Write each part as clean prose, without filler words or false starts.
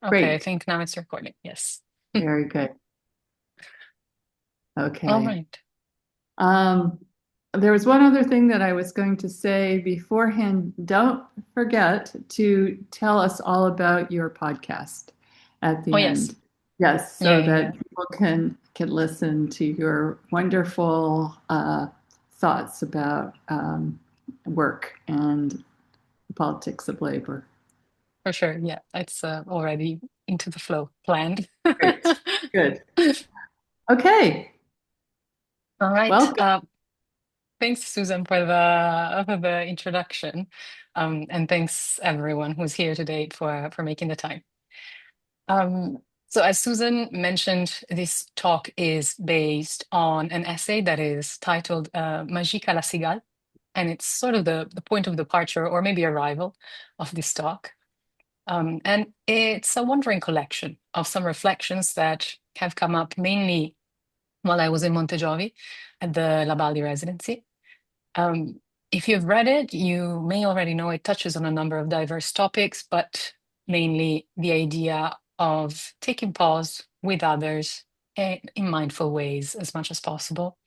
Okay, I Great. think now it's recording. Yes. Very good. All Okay. right. Um, there was one other thing that I was going to say beforehand. Don't forget to tell us all about your podcast at Oh, the yes. end. Yes, Yeah, so yeah, yeah. that people can listen to your wonderful thoughts about work and the politics of labor. For sure. Yeah, it's already into the flow planned. Great. Good. Okay. All right. Welcome. Thanks, Susan, for the introduction, and thanks everyone who's here today for making the time. Um, so, as Susan mentioned, this talk is based on an essay that is titled "Magique à la cigale," and it's sort of the point of departure, or maybe arrival, of this talk. And it's a wandering collection of some reflections that have come up mainly while I was in Montejovi at the La Baldi Residency. Um, if you've read it, you may already know it touches on a number of diverse topics, but mainly the idea of taking pause with others in mindful ways as much as possible,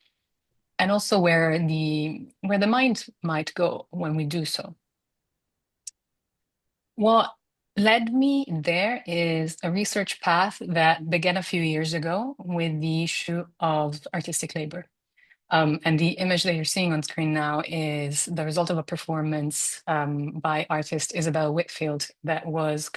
and also where the mind might go when we do so. What led me there is a research path that began a few years ago with the issue of artistic labor. And the image that you're seeing on screen now is the result of a performance by artist Isabel Whitfield that was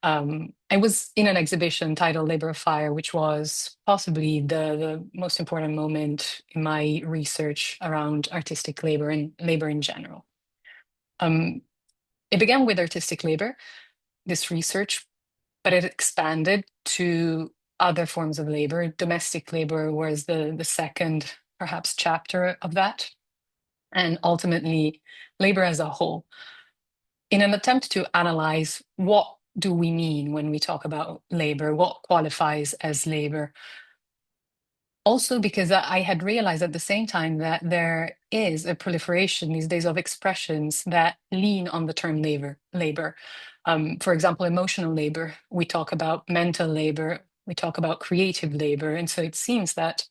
I was in an exhibition titled Labor of Fire, which was possibly the most important moment in my research around artistic labor and labor in general. Um, it began with artistic labor, this research, but it expanded to other forms of labor. Domestic labor was the second, perhaps, chapter of that, and ultimately labor as a whole, in an attempt to analyze what do we mean when we talk about labor, what qualifies as labor. Also, because I had realized at the same time that there is a proliferation these days of expressions that lean on the term labor. For example, emotional labor. We talk about mental labor. We talk about creative labor. And so it seems that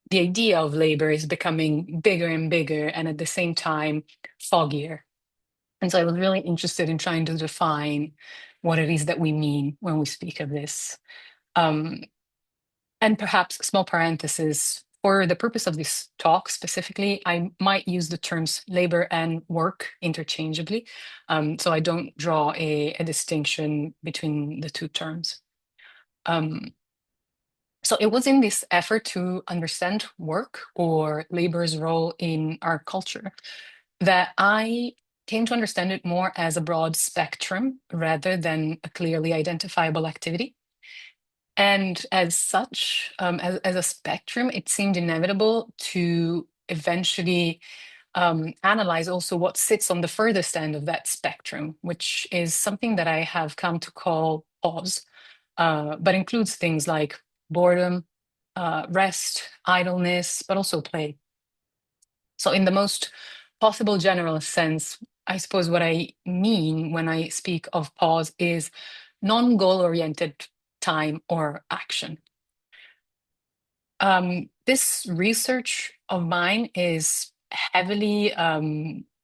the idea of labor is becoming bigger and bigger and at the same time foggier. And so I was really interested in trying to define what it is that we mean when we speak of this. Um, And perhaps a small parenthesis, for the purpose of this talk specifically, I might use the terms labor and work interchangeably. So I don't draw a distinction between the two terms. Um, so it was in this effort to understand work or labor's role in our culture that I came to understand it more as a broad spectrum rather than a clearly identifiable activity. And as such, as a spectrum, it seemed inevitable to eventually analyze also what sits on the furthest end of that spectrum, which is something that I have come to call pause, but includes things like boredom, rest, idleness, but also play. So, in the most possible general sense, I suppose what I mean when I speak of pause is non goal oriented time or action. This research of mine is heavily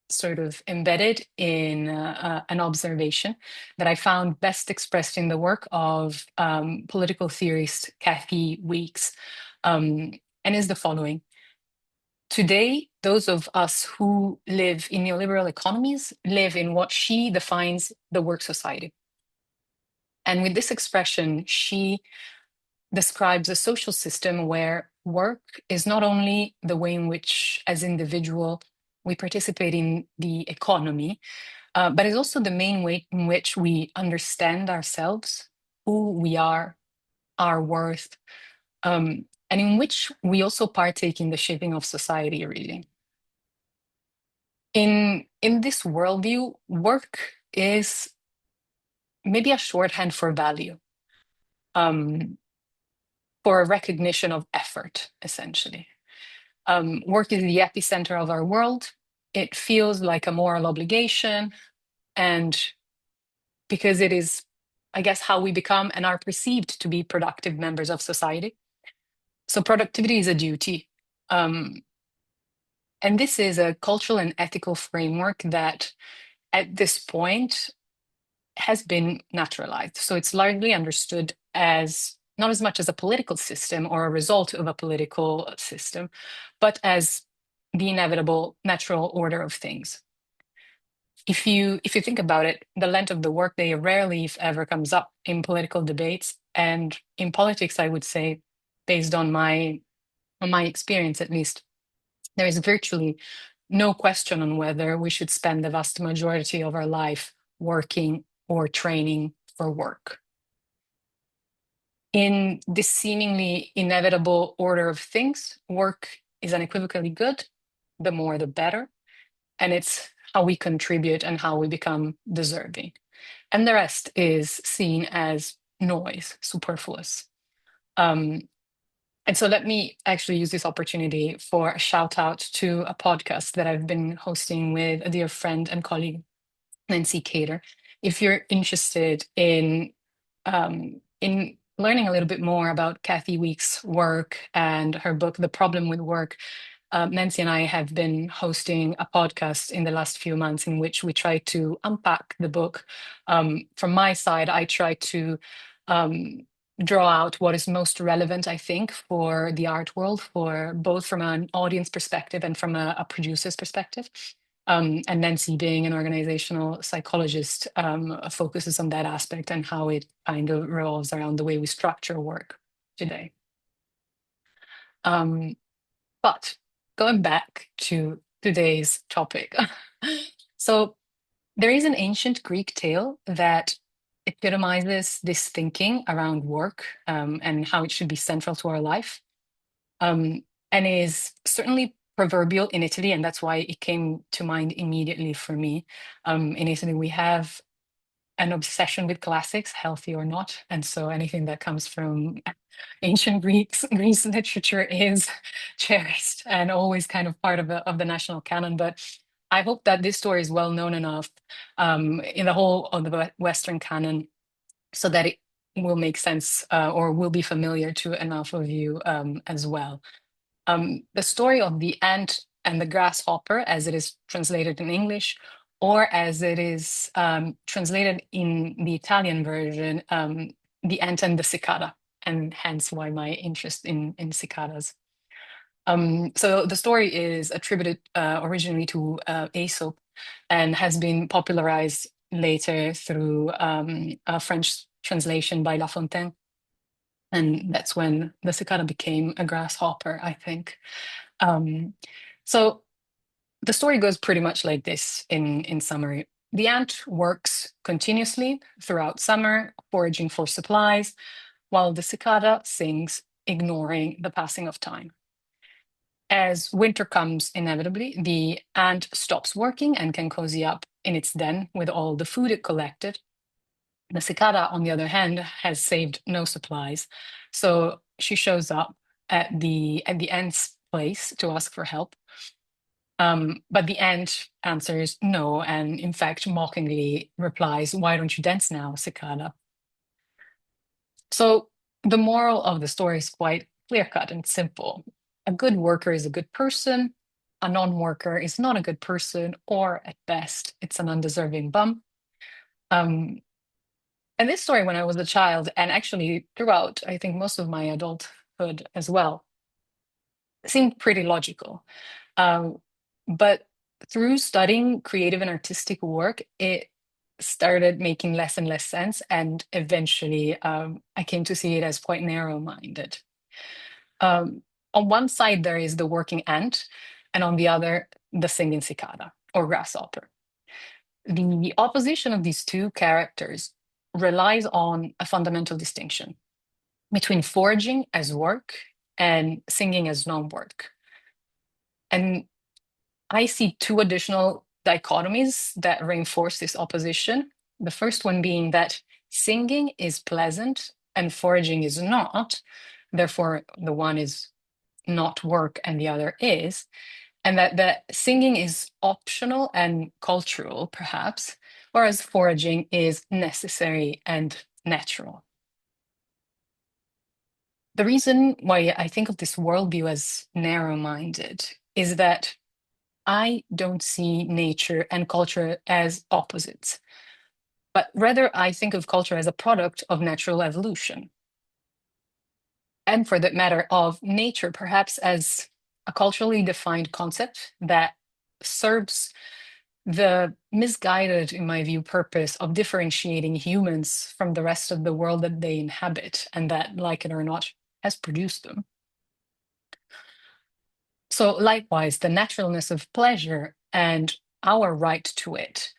sort of embedded in an observation that I found best expressed in the work of political theorist Kathy Weeks, and is the following. Today, those of us who live in neoliberal economies live in what she defines the work society. And with this expression, she describes a social system where work is not only the way in which, as individual, we participate in the economy, but is also the main way in which we understand ourselves, who we are, our worth, and in which we also partake in the shaping of society, really. In this worldview, work is maybe a shorthand for value, um, for a recognition of effort, essentially. Work is the epicenter of our world. It feels like a moral obligation. And because it is I guess, how we become and are perceived to be productive members of society. So productivity is a duty. Um, and this is a cultural and ethical framework that at this point has been naturalized. So it's largely understood as not as much as a political system or a result of a political system, but as the inevitable natural order of things. If you think about it, the length of the workday rarely, if ever, comes up in political debates. And in politics, I would say, based on my experience at least, there is virtually no question on whether we should spend the vast majority of our life working or training for work. In this seemingly inevitable order of things, work is unequivocally good, the more the better, and it's how we contribute and how we become deserving. And the rest is seen as noise, superfluous. Um, and so let me actually use this opportunity for a shout out to a podcast that I've been hosting with a dear friend and colleague, Nancy Cater. If you're interested in learning a little bit more about Kathy Weeks' work and her book, The Problem with Work, Nancy and I have been hosting a podcast in the last few months in which we try to unpack the book. From my side, I try to um, draw out what is most relevant, I think, for the art world, for both from an audience perspective and from a producer's perspective. And Nancy, being an organizational psychologist, focuses on that aspect and how it kind of revolves around the way we structure work today. Um, but going back to today's topic. So there is an ancient Greek tale that epitomizes this thinking around work and how it should be central to our life, um, and is certainly proverbial in Italy, and that's why it came to mind immediately for me. In Italy, we have an obsession with classics, healthy or not, and so anything that comes from ancient Greece literature is cherished and always kind of part of the national canon. But I hope that this story is well known enough in the whole of the Western canon so that it will make sense or will be familiar to enough of you as well. The story of the ant and the grasshopper, as it is translated in English, or as it is translated in the Italian version, the ant and the cicada, and hence why my interest in cicadas. So the story is attributed originally to Aesop and has been popularized later through a French translation by La Fontaine. And that's when the cicada became a grasshopper, I think. Um, so the story goes pretty much like this in summary. The ant works continuously throughout summer, foraging for supplies, while the cicada sings, ignoring the passing of time. As winter comes inevitably, the ant stops working and can cozy up in its den with all the food it collected. The cicada, on the other hand, has saved no supplies, so she shows up at the ant's place to ask for help. But the ant answers no, and in fact, mockingly replies, "Why don't you dance now, cicada?" So the moral of the story is quite clear cut and simple. A good worker is a good person. A non-worker is not a good person, or at best, it's an undeserving bum. Um, and this story, when I was a child, and actually throughout, I think most of my adulthood as well, seemed pretty logical. Um, but through studying creative and artistic work, it started making less and less sense. And eventually, I came to see it as quite narrow-minded. Um, on one side, there is the working ant, and on the other, the singing cicada or grasshopper. The opposition of these two characters relies on a fundamental distinction between foraging as work and singing as non-work. And I see two additional dichotomies that reinforce this opposition. The first one being that singing is pleasant and foraging is not. Therefore, the one is not work and the other is. And that the singing is optional and cultural, perhaps, whereas foraging is necessary and natural. The reason why I think of this worldview as narrow-minded is that I don't see nature and culture as opposites, but rather I think of culture as a product of natural evolution. And for that matter, of nature, perhaps as a culturally defined concept that serves the misguided, in my view, purpose of differentiating humans from the rest of the world that they inhabit, and that, like it or not, has produced them. So, likewise, the naturalness of pleasure and our right to it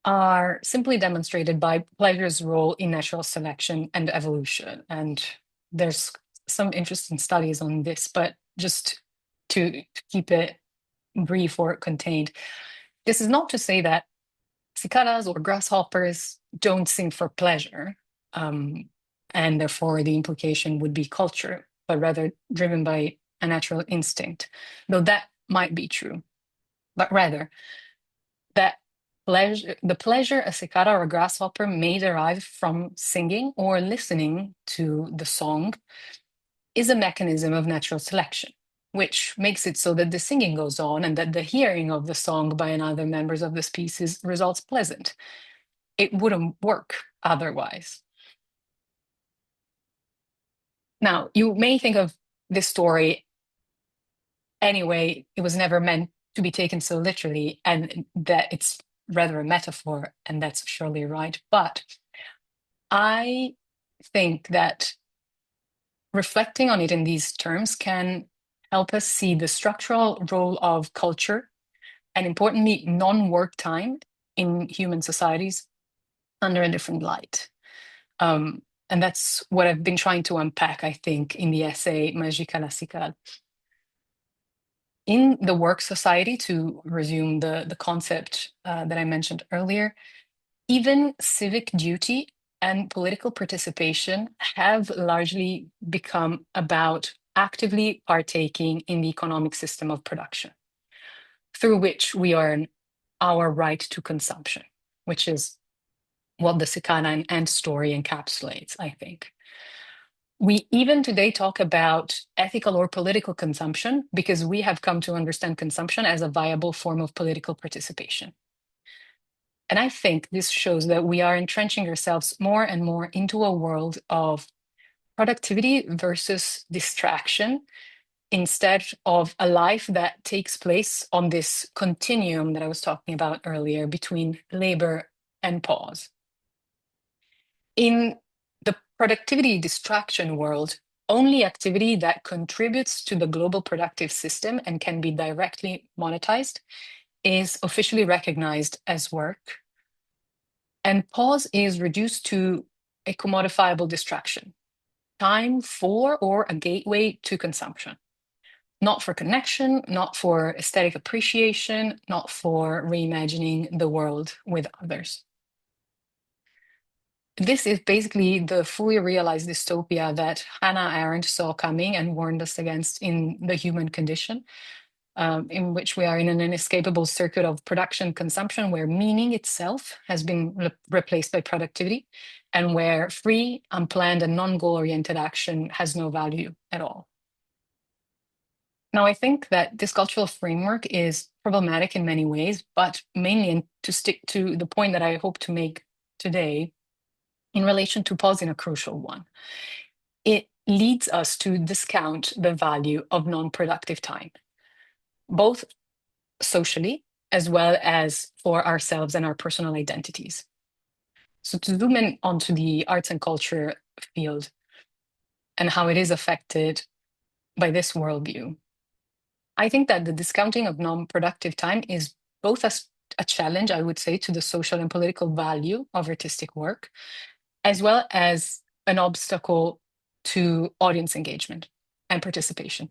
are simply demonstrated by pleasure's role in natural selection and evolution. And there's some interesting studies on this, but just to keep it brief or contained, this is not to say that cicadas or grasshoppers don't sing for pleasure, um, and therefore the implication would be culture, but rather driven by a natural instinct, though that might be true. But rather, that the pleasure a cicada or a grasshopper may derive from singing or listening to the song is a mechanism of natural selection, which makes it so that the singing goes on and that the hearing of the song by another members of the species results pleasant. It wouldn't work otherwise. Now, you may think of this story anyway, it was never meant to be taken so literally, and that it's rather a metaphor, and that's surely right. But I think that reflecting on it in these terms can help us see the structural role of culture and, importantly, non-work time in human societies under a different light. Um, and that's what I've been trying to unpack, I think, in the essay Magica la Cicada. In the work society, to resume the concept that I mentioned earlier, even civic duty and political participation have largely become about actively partaking in the economic system of production, through which we earn our right to consumption, which is what the Cicada and story encapsulates, I think. We even today talk about ethical or political consumption because we have come to understand consumption as a viable form of political participation. And I think this shows that we are entrenching ourselves more and more into a world of productivity versus distraction instead of a life that takes place on this continuum that I was talking about earlier between labor and pause. In the productivity distraction world, only activity that contributes to the global productive system and can be directly monetized is officially recognized as work. And pause is reduced to a commodifiable distraction, time for or a gateway to consumption, not for connection, not for aesthetic appreciation, not for reimagining the world with others. This is basically the fully realized dystopia that Hannah Arendt saw coming and warned us against in The Human Condition, in which we are in an inescapable circuit of production consumption where meaning itself has been replaced by productivity and where free, unplanned, and non-goal oriented action has no value at all. Now, I think that this cultural framework is problematic in many ways, but mainly, and to stick to the point that I hope to make today, in relation to pausing, a crucial one. It leads us to discount the value of non-productive time, both socially as well as for ourselves and our personal identities. So to zoom in onto the arts and culture field and how it is affected by this worldview, I think that the discounting of non-productive time is both a challenge, I would say, to the social and political value of artistic work, as well as an obstacle to audience engagement and participation.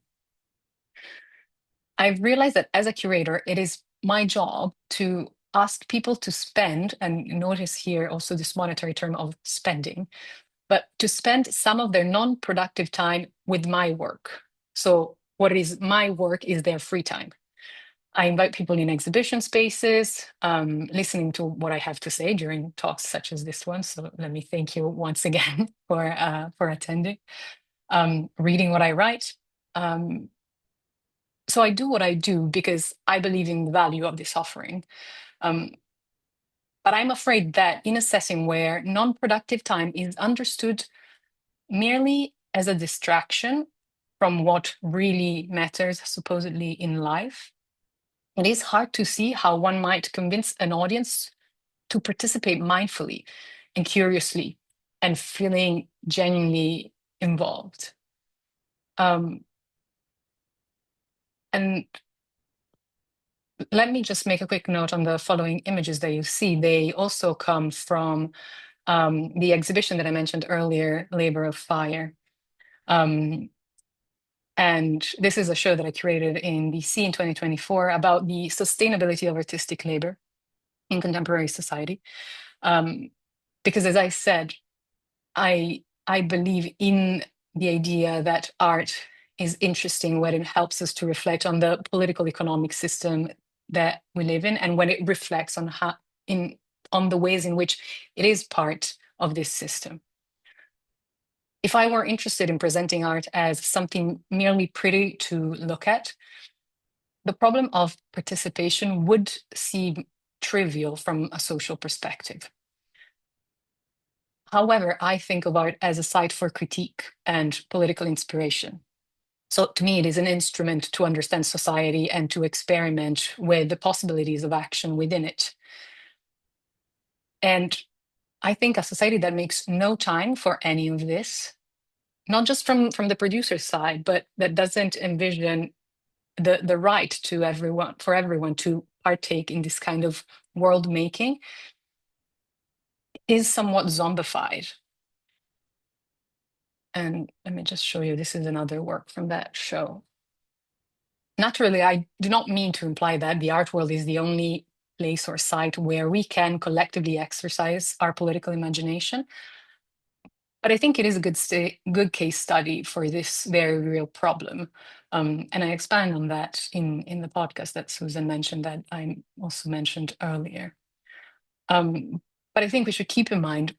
I've realized that as a curator, it is my job to ask people to spend, and notice here also this monetary term of spending, but to spend some of their non-productive time with my work. So what is my work is their free time. I invite people in exhibition spaces, listening to what I have to say during talks such as this one. So let me thank you once again for attending. Reading what I write. So I do what I do because I believe in the value of this offering. Um, but I'm afraid that in a setting where non-productive time is understood merely as a distraction from what really matters, supposedly in life, it is hard to see how one might convince an audience to participate mindfully and curiously and feeling genuinely involved. Um, and let me just make a quick note on the following images that you see. They also come from the exhibition that I mentioned earlier, Labor of Fire. Um, and this is a show that I created in DC in 2024 about the sustainability of artistic labor in contemporary society. Because as I said, I believe in the idea that art is interesting when it helps us to reflect on the political economic system that we live in, and when it reflects on on the ways in which it is part of this system. If I were interested in presenting art as something merely pretty to look at, the problem of participation would seem trivial from a social perspective. However, I think of art as a site for critique and political inspiration. So to me, it is an instrument to understand society and to experiment with the possibilities of action within it. And I think a society that makes no time for any of this, not just from the producer's side, but that doesn't envision the right to everyone, for everyone to partake in this kind of world making, is somewhat zombified. And let me just show you, this is another work from that show. Naturally, I do not mean to imply that the art world is the only place or site where we can collectively exercise our political imagination. But I think it is a good case study for this very real problem. And I expand on that in the podcast that Susan mentioned, that I also mentioned earlier. But I think we should keep in mind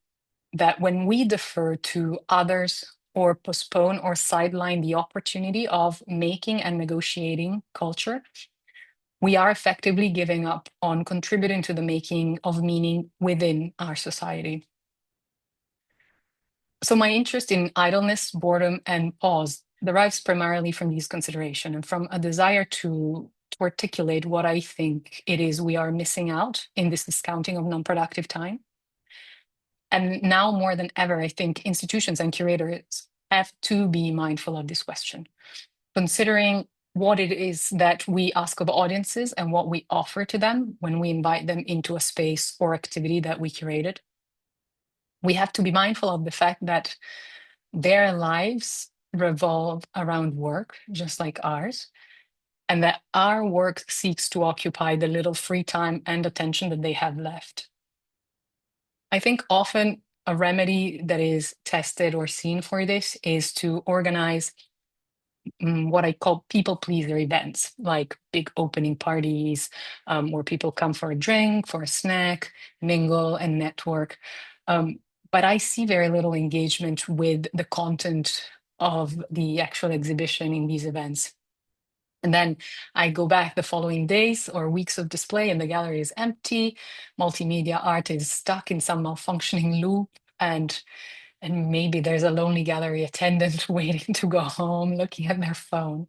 that when we defer to others or postpone or sideline the opportunity of making and negotiating culture, we are effectively giving up on contributing to the making of meaning within our society. So my interest in idleness, boredom, and pause derives primarily from these considerations and from a desire to articulate what I think it is we are missing out in this discounting of non-productive time. And now more than ever, I think institutions and curators have to be mindful of this question, considering what it is that we ask of audiences and what we offer to them when we invite them into a space or activity that we curated. We have to be mindful of the fact that their lives revolve around work, just like ours, and that our work seeks to occupy the little free time and attention that they have left. I think often a remedy that is tested or seen for this is to organize what I call people pleaser events, like big opening parties, where people come for a drink, for a snack, mingle, and network. But I see very little engagement with the content of the actual exhibition in these events. And then I go back the following days or weeks of display, and the gallery is empty. Multimedia art is stuck in some malfunctioning loop, and maybe there's a lonely gallery attendant waiting to go home, looking at their phone.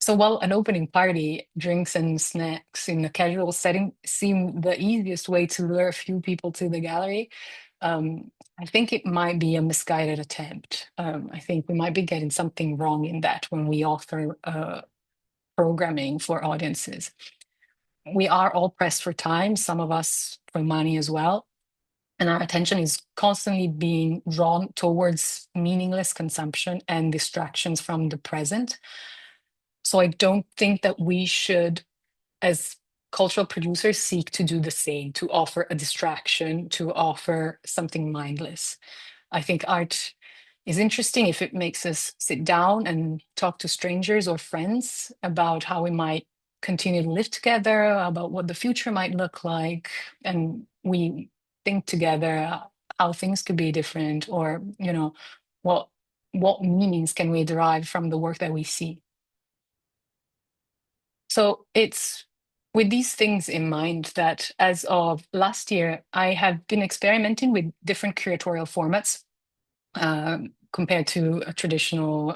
So while an opening party, drinks and snacks in a casual setting seem the easiest way to lure a few people to the gallery, I think it might be a misguided attempt. I think we might be getting something wrong in that when we offer programming for audiences. We are all pressed for time, some of us for money as well. And our attention is constantly being drawn towards meaningless consumption and distractions from the present. So I don't think that we should, as cultural producers, seek to do the same, to offer a distraction, to offer something mindless. I think art is interesting if it makes us sit down and talk to strangers or friends about how we might continue to live together, about what the future might look like, and we think together how things could be different, or what what meanings can we derive from the work that we see. So it's with these things in mind that as of last year, I have been experimenting with different curatorial formats compared to a traditional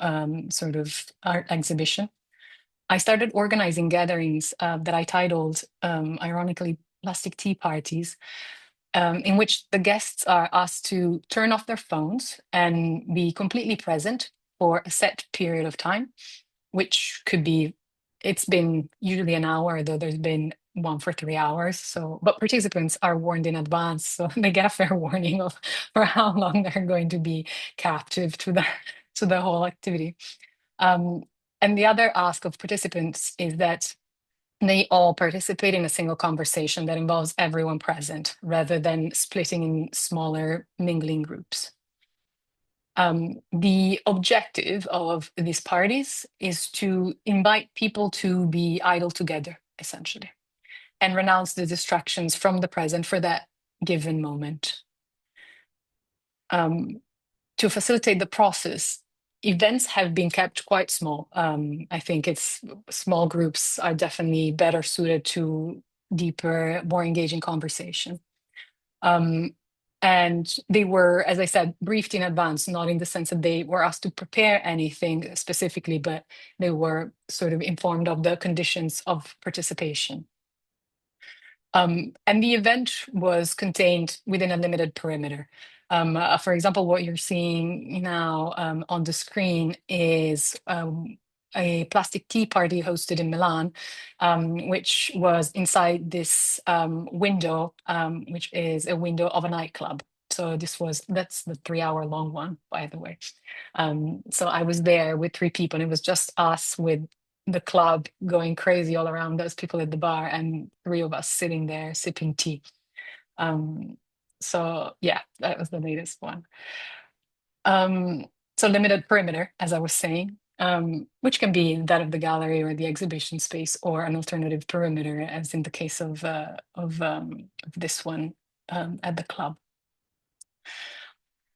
sort of art exhibition. I started organizing gatherings that I titled, ironically, plastic tea parties, in which the guests are asked to turn off their phones and be completely present for a set period of time, which could be, it's been usually an hour, though there's been one for 3 hours. So, but participants are warned in advance, so they get a fair warning of for how long they're going to be captive to the whole activity. Um, and the other ask of participants is that they all participate in a single conversation that involves everyone present rather than splitting in smaller mingling groups. The objective of these parties is to invite people to be idle together, essentially, and renounce the distractions from the present for that given moment. Um, to facilitate the process, events have been kept quite small. I think it's small groups are definitely better suited to deeper, more engaging conversation. Um, and they were, as I said, briefed in advance, not in the sense that they were asked to prepare anything specifically, but they were sort of informed of the conditions of participation. And the event was contained within a limited perimeter. For example, what you're seeing now on the screen is a plastic tea party hosted in Milan, which was inside this window, which is a window of a nightclub. So that's the 3 hour long one, by the way. So I was there with three people, and it was just us with the club going crazy all around us, people at the bar, and three of us sitting there sipping tea. Um, so yeah, that was the latest one. Um, so limited perimeter, as I was saying, which can be that of the gallery or the exhibition space, or an alternative perimeter, as in the case of this one at the club.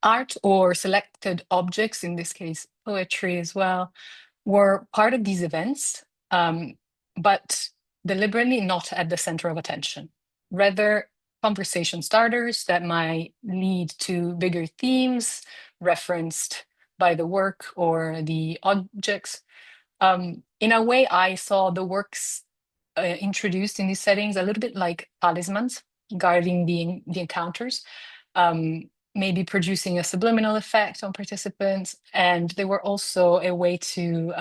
Art or selected objects, in this case poetry as well, were part of these events, but deliberately not at the center of attention. Rather, conversation starters that might lead to bigger themes referenced by the work or the objects. In a way, I saw the works introduced in these settings a little bit like talismans guarding the encounters. Maybe producing a subliminal effect on participants, and they were also a way to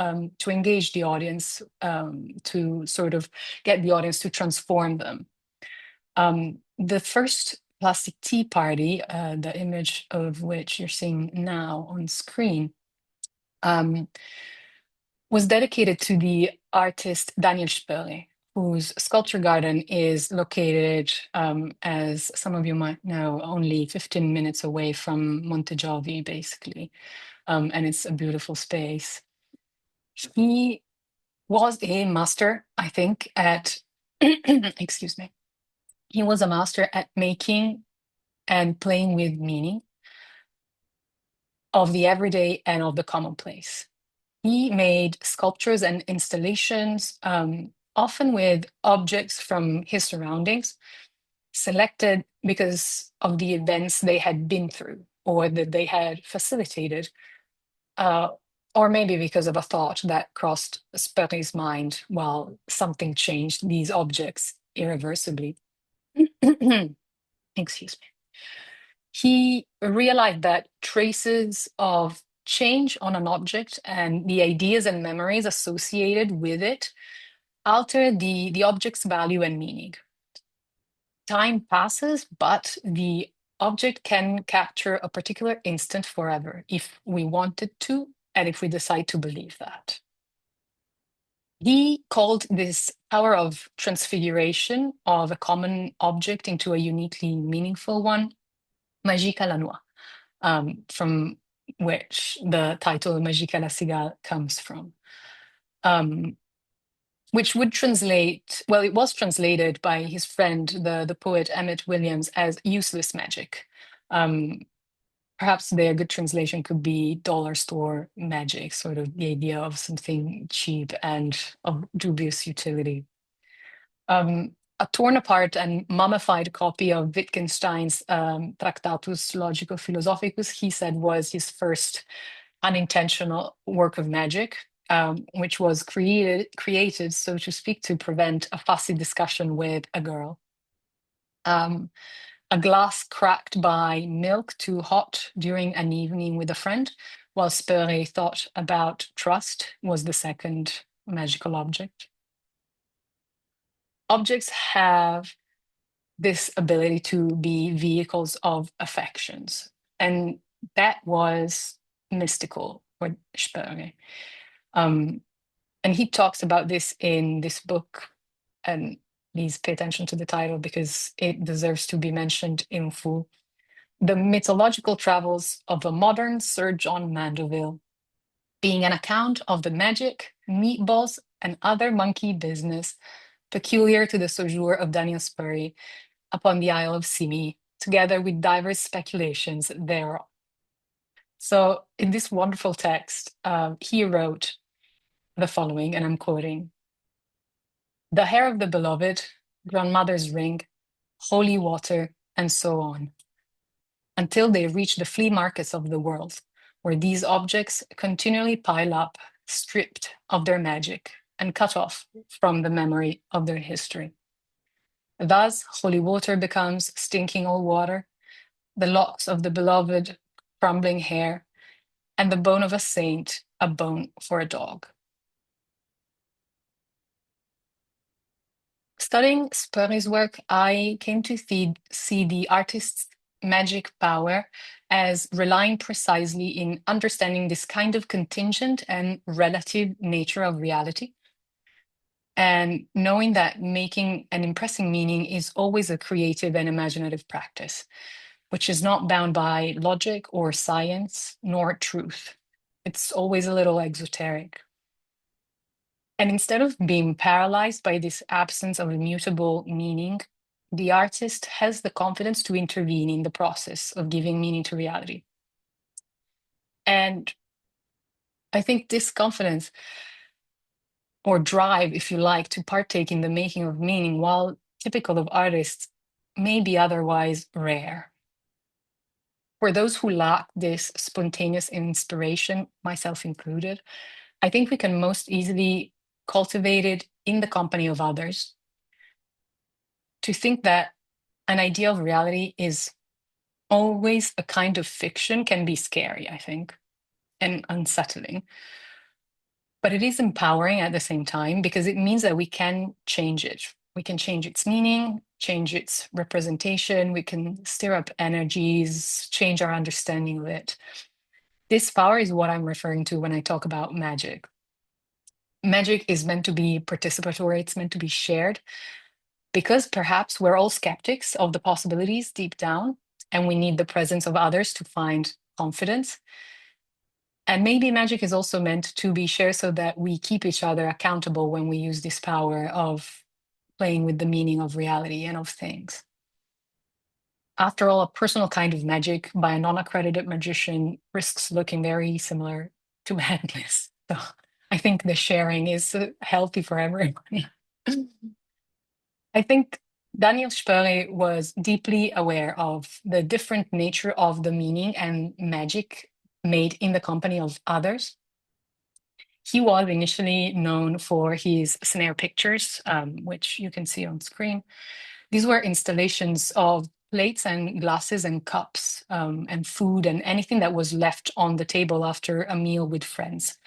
engage the audience, to sort of get the audience to transform them. The first plastic tea party, the image of which you're seeing now on screen, was dedicated to the artist Daniel Spöri, whose sculpture garden is located, as some of you might know, only 15 minutes away from Montegiovi, basically. And it's a beautiful space. He was a master, I think, at, excuse me, he was a master at making and playing with meaning of the everyday and of the commonplace. He made sculptures and installations, often with objects from his surroundings, selected because of the events they had been through or that they had facilitated, uh, or maybe because of a thought that crossed Sperry's mind while something changed these objects irreversibly. Excuse me. He realized that traces of change on an object and the ideas and memories associated with it alter the object's value and meaning. Time passes, but the object can capture a particular instant forever if we want it to, and if we decide to believe that. He called this power of transfiguration of a common object into a uniquely meaningful one, Magique à la Noix, from which the title Magique à la Cigale comes from. Um, which would translate, well, it was translated by his friend, the poet Emmett Williams, as useless magic. Um, Perhaps the good translation could be dollar store magic, sort of the idea of something cheap and of dubious utility. A torn apart and mummified copy of Wittgenstein's Tractatus Logico-Philosophicus, he said, was his first unintentional work of magic, which was created, so to speak, to prevent a fussy discussion with a girl. Um, a glass cracked by milk too hot during an evening with a friend, while Spurey thought about trust, was the second magical object. Objects have this ability to be vehicles of affections, and that was mystical for Spurey. Um, and he talks about this in this book, and please pay attention to the title because it deserves to be mentioned in full. The Mythological Travels of a Modern Sir John Mandeville, being an account of the magic, meatballs, and other monkey business peculiar to the sojourn of Daniel Spurey upon the Isle of Simi, together with divers speculations thereof. So, in this wonderful text, he wrote the following, and I'm quoting: "The hair of the beloved, grandmother's ring, holy water, and so on, until they reach the flea markets of the world, where these objects continually pile up, stripped of their magic and cut off from the memory of their history. Thus, holy water becomes stinking old water, the locks of the beloved crumbling hair, and the bone of a saint a bone for a dog." Studying Spurrier's work, I came to see the artist's magic power as relying precisely in understanding this kind of contingent and relative nature of reality, and knowing that making and impressing meaning is always a creative and imaginative practice, which is not bound by logic or science nor truth. It's always a little exoteric. And instead of being paralyzed by this absence of immutable meaning, the artist has the confidence to intervene in the process of giving meaning to reality. And I think this confidence or drive, if you like, to partake in the making of meaning, while typical of artists, may be otherwise rare. For those who lack this spontaneous inspiration, myself included, I think we can most easily cultivate it in the company of others. To think that an idea of reality is always a kind of fiction can be scary, I think, and unsettling. But it is empowering at the same time because it means that we can change it. We can change its meaning, change its representation, we can stir up energies, change our understanding of it. This power is what I'm referring to when I talk about magic. Magic is meant to be participatory, it's meant to be shared, because perhaps we're all skeptics of the possibilities deep down, and we need the presence of others to find confidence. And maybe magic is also meant to be shared so that we keep each other accountable when we use this power of playing with the meaning of reality and of things. After all, a personal kind of magic by a non-accredited magician risks looking very similar to madness. So I think the sharing is healthy for everyone. I think Daniel Spurey was deeply aware of the different nature of the meaning and magic made in the company of others. He was initially known for his snare pictures, which you can see on screen. These were installations of plates and glasses and cups, and food and anything that was left on the table after a meal with friends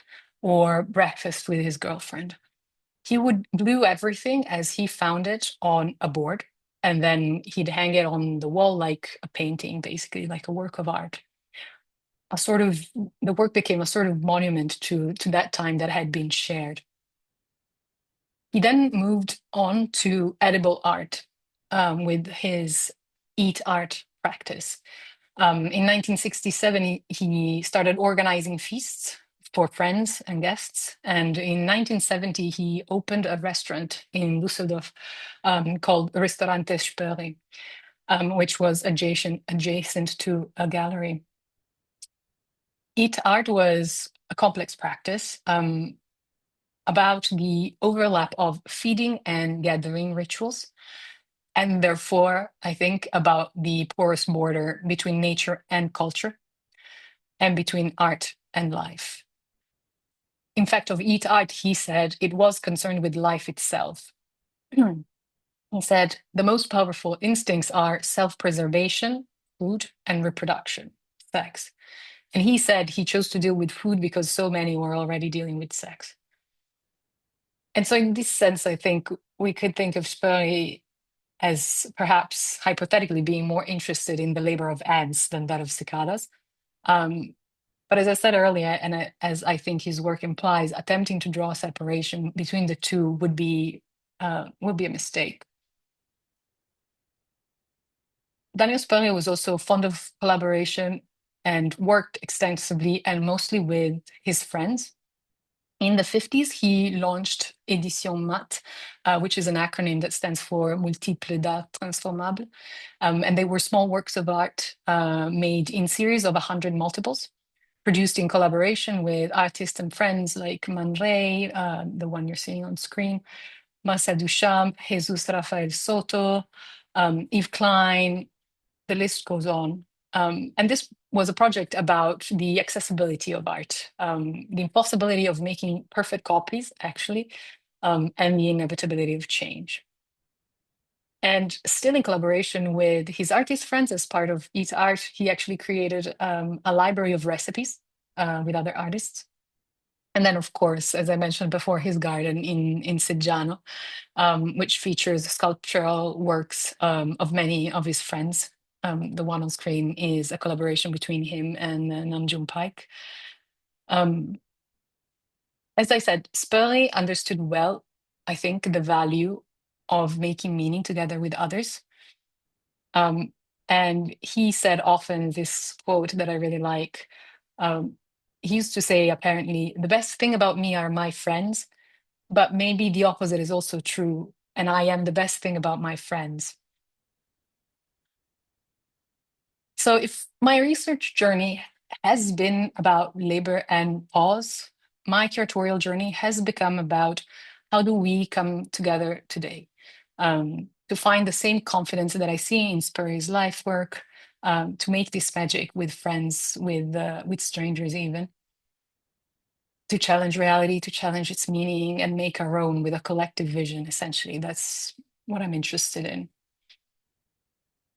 or breakfast with his girlfriend. He would glue everything as he found it on a board, and then he'd hang it on the wall like a painting, basically, like a work of art. A sort of, the work became a sort of monument to that time that had been shared. He then moved on to edible art with his eat art practice. In 1967, he started organizing feasts for friends and guests. And in 1970, he opened a restaurant in Düsseldorf called Ristorante Spöri, which was adjacent to a gallery. Eat art was a complex practice about the overlap of feeding and gathering rituals, and therefore, I think about the porous border between nature and culture and between art and life. In fact, of Eat Art, he said it was concerned with life itself. He said the most powerful instincts are self-preservation, food, and reproduction, sex. And he said he chose to deal with food because so many were already dealing with sex. And so, in this sense, I think we could think of Spurry as perhaps hypothetically being more interested in the labor of ants than that of cicadas. Um, but as I said earlier, and as I think his work implies, attempting to draw a separation between the two would be a mistake. Daniel Spurrier was also fond of collaboration and worked extensively and mostly with his friends. In the 50s, he launched Édition Mat, which is an acronym that stands for Multiples d'Art Transformables. And they were small works of art made in series of 100 multiples, produced in collaboration with artists and friends like Man Ray, the one you're seeing on screen, Marcel Duchamp, Jesus Rafael Soto, Yves Klein, the list goes on. And this was a project about the accessibility of art, the impossibility of making perfect copies, actually, and the inevitability of change. And still in collaboration with his artist friends as part of Eat Art, he actually created a library of recipes with other artists. And then, of course, as I mentioned before, his garden in Seggiano, which features sculptural works of many of his friends. The one on screen is a collaboration between him and Namjoon Paik. As I said, Spurley understood well, I think, the value of making meaning together with others. And he said often this quote that I really like. He used to say, apparently, the best thing about me are my friends, but maybe the opposite is also true. And I am the best thing about my friends. So, if my research journey has been about labor and pause, my curatorial journey has become about how do we come together today to find the same confidence that I see in Spurrier's life work, to make this magic with friends, with strangers, even to challenge reality, to challenge its meaning, and make our own with a collective vision. Essentially, that's what I'm interested in.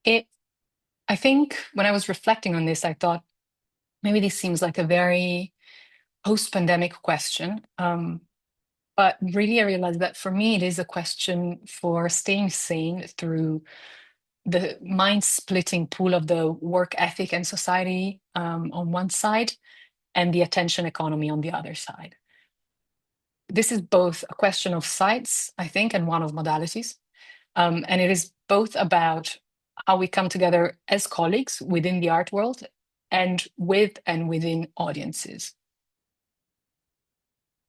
It I think when I was reflecting on this, I thought maybe this seems like a very post-pandemic question. But really, I realized that for me, it is a question for staying sane through the mind-splitting pool of the work ethic and society on one side, and the attention economy on the other side. This is both a question of sites, I think, and one of modalities. And it is both about how we come together as colleagues within the art world and with and within audiences.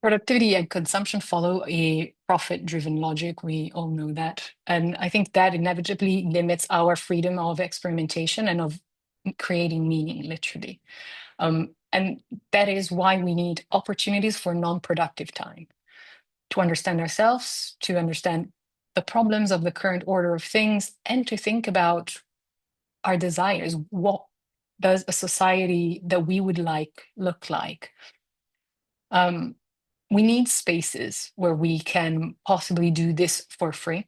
Productivity and consumption follow a profit-driven logic. We all know that. And I think that inevitably limits our freedom of experimentation and of creating meaning, literally. And that is why we need opportunities for non-productive time to understand ourselves, to understand the problems of the current order of things, and to think about our desires. What does a society that we would like look like? We need spaces where we can possibly do this for free.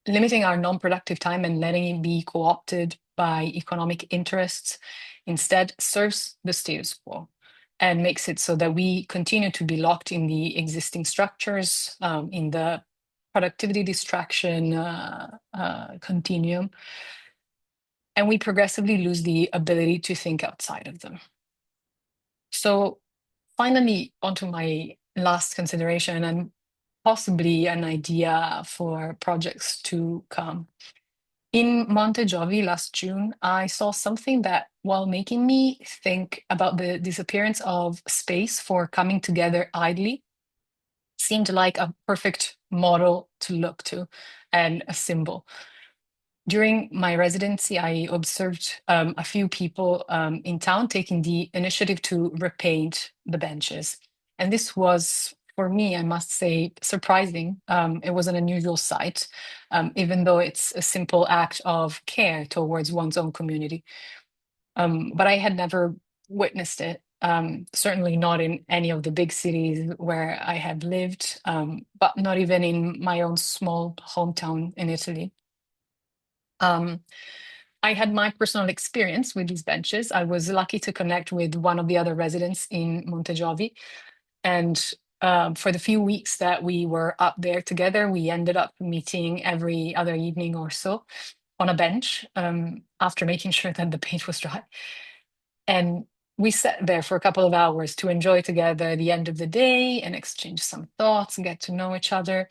Limiting our non-productive time and letting it be co-opted by economic interests instead serves the status quo and makes it so that we continue to be locked in the existing structures, in the productivity distraction continuum, and we progressively lose the ability to think outside of them. So finally, onto my last consideration and possibly an idea for projects to come. In Monte Giovi last June, I saw something that, while making me think about the disappearance of space for coming together idly, seemed like a perfect model to look to and a symbol. During my residency, I observed a few people in town taking the initiative to repaint the benches. And this was, for me, I must say, surprising. It was an unusual sight, even though it's a simple act of care towards one's own community. But I had never witnessed it, certainly not in any of the big cities where I had lived, but not even in my own small hometown in Italy. Um, I had my personal experience with these benches. I was lucky to connect with one of the other residents in Montejovi. And for the few weeks that we were up there together, we ended up meeting every other evening or so on a bench after making sure that the paint was dry. And we sat there for a couple of hours to enjoy together the end of the day and exchange some thoughts and get to know each other.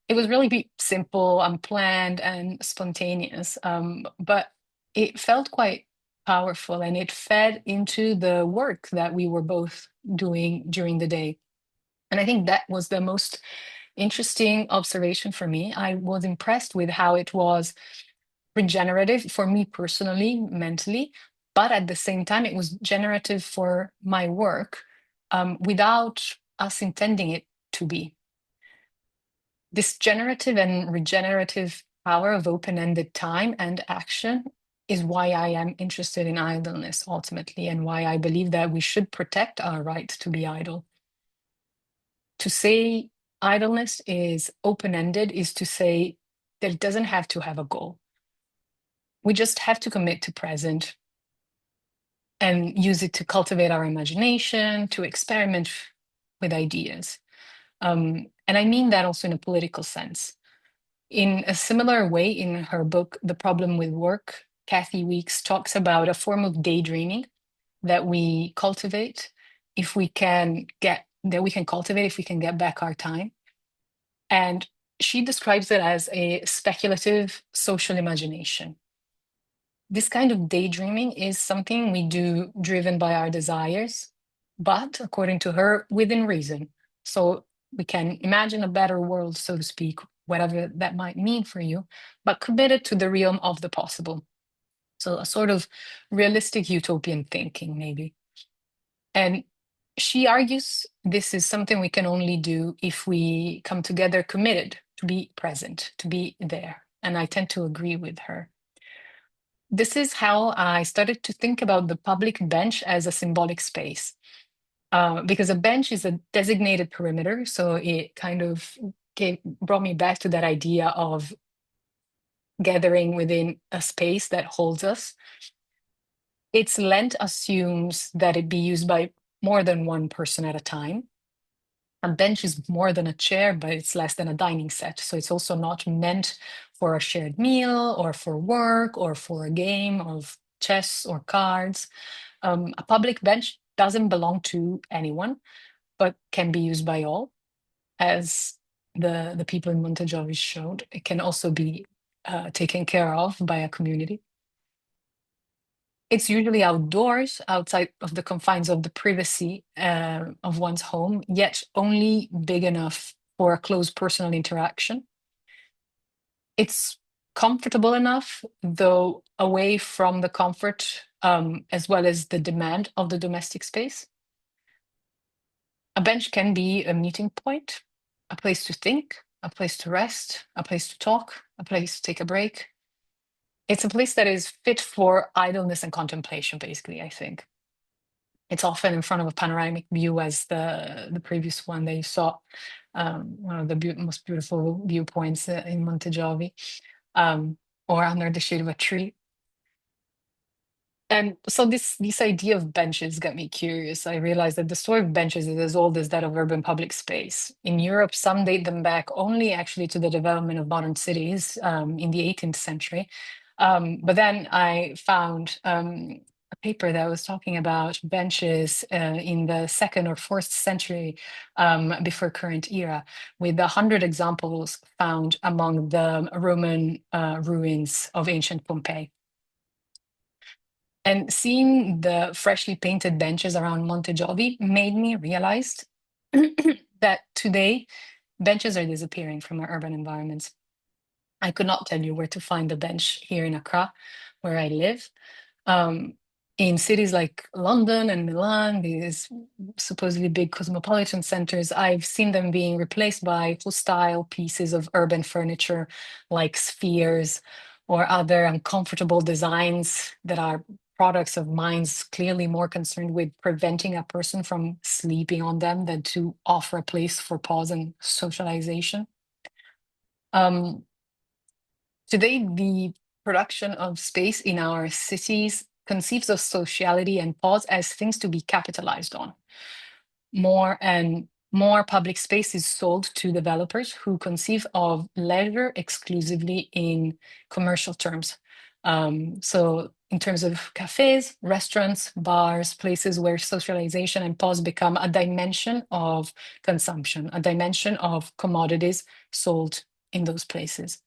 It was really simple, unplanned, and spontaneous, but it felt quite powerful and it fed into the work that we were both doing during the day. And I think that was the most interesting observation for me. I was impressed with how it was regenerative for me personally, mentally, but at the same time, it was generative for my work without us intending it to be. This generative and regenerative power of open-ended time and action is why I am interested in idleness ultimately, and why I believe that we should protect our right to be idle. To say idleness is open-ended is to say that it doesn't have to have a goal. We just have to commit to present and use it to cultivate our imagination, to experiment with ideas. And I mean that also in a political sense. In a similar way, in her book, The Problem with Work, Kathy Weeks talks about a form of daydreaming that we cultivate if we can get that we can cultivate if we can get back our time. And she describes it as a speculative social imagination. This kind of daydreaming is something we do driven by our desires, but according to her, within reason. So we can imagine a better world, so to speak, whatever that might mean for you, but committed to the realm of the possible. So a sort of realistic utopian thinking, maybe. And she argues this is something we can only do if we come together committed to be present, to be there. And I tend to agree with her. This is how I started to think about the public bench as a symbolic space. Because a bench is a designated perimeter, so it kind of brought me back to that idea of gathering within a space that holds us. Its length assumes that it be used by more than one person at a time. A bench is more than a chair, but it's less than a dining set. So it's also not meant for a shared meal or for work or for a game of chess or cards. A public bench doesn't belong to anyone, but can be used by all, as the people in Montejovi showed. It can also be taken care of by a community. It's usually outdoors, outside of the confines of the privacy of one's home, yet only big enough for a close personal interaction. It's comfortable enough, though away from the comfort as well as the demand of the domestic space. A bench can be a meeting point, a place to think, a place to rest, a place to talk, a place to take a break. It's a place that is fit for idleness and contemplation, basically, I think. It's often in front of a panoramic view as the previous one that you saw, one of the most beautiful viewpoints in Montejovi, or under the shade of a tree. And so this idea of benches got me curious. I realized that the story of benches is as old as that of urban public space. In Europe, some date them back only actually to the development of modern cities in the 18th century. But then I found a paper that was talking about benches in the second or fourth century before current era, with 100 examples found among the Roman ruins of ancient Pompeii. And seeing the freshly painted benches around Monte Jovi made me realize that today benches are disappearing from our urban environments. I could not tell you where to find a bench here in Accra, where I live. Um, in cities like London and Milan, these supposedly big cosmopolitan centers, I've seen them being replaced by hostile pieces of urban furniture like spheres or other uncomfortable designs that are products of minds clearly more concerned with preventing a person from sleeping on them than to offer a place for pause and socialization. Um, Today, the production of space in our cities conceives of sociality and pause as things to be capitalized on. More and more public space is sold to developers who conceive of leisure exclusively in commercial terms. So, in terms of cafes, restaurants, bars, places where socialization and pause become a dimension of consumption, a dimension of commodities sold in those places.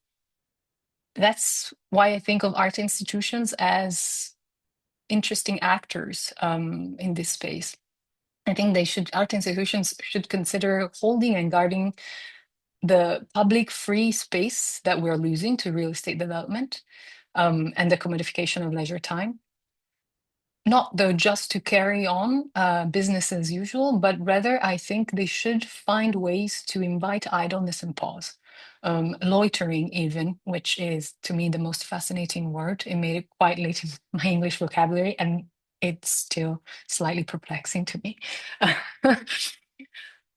That's why I think of art institutions as interesting actors in this space. I think art institutions should consider holding and guarding the public free space that we're losing to real estate development and the commodification of leisure time. Not though just to carry on business as usual, but rather I think they should find ways to invite idleness and pause. Loitering, even, which is to me the most fascinating word. It made it quite late in my English vocabulary, and it's still slightly perplexing to me.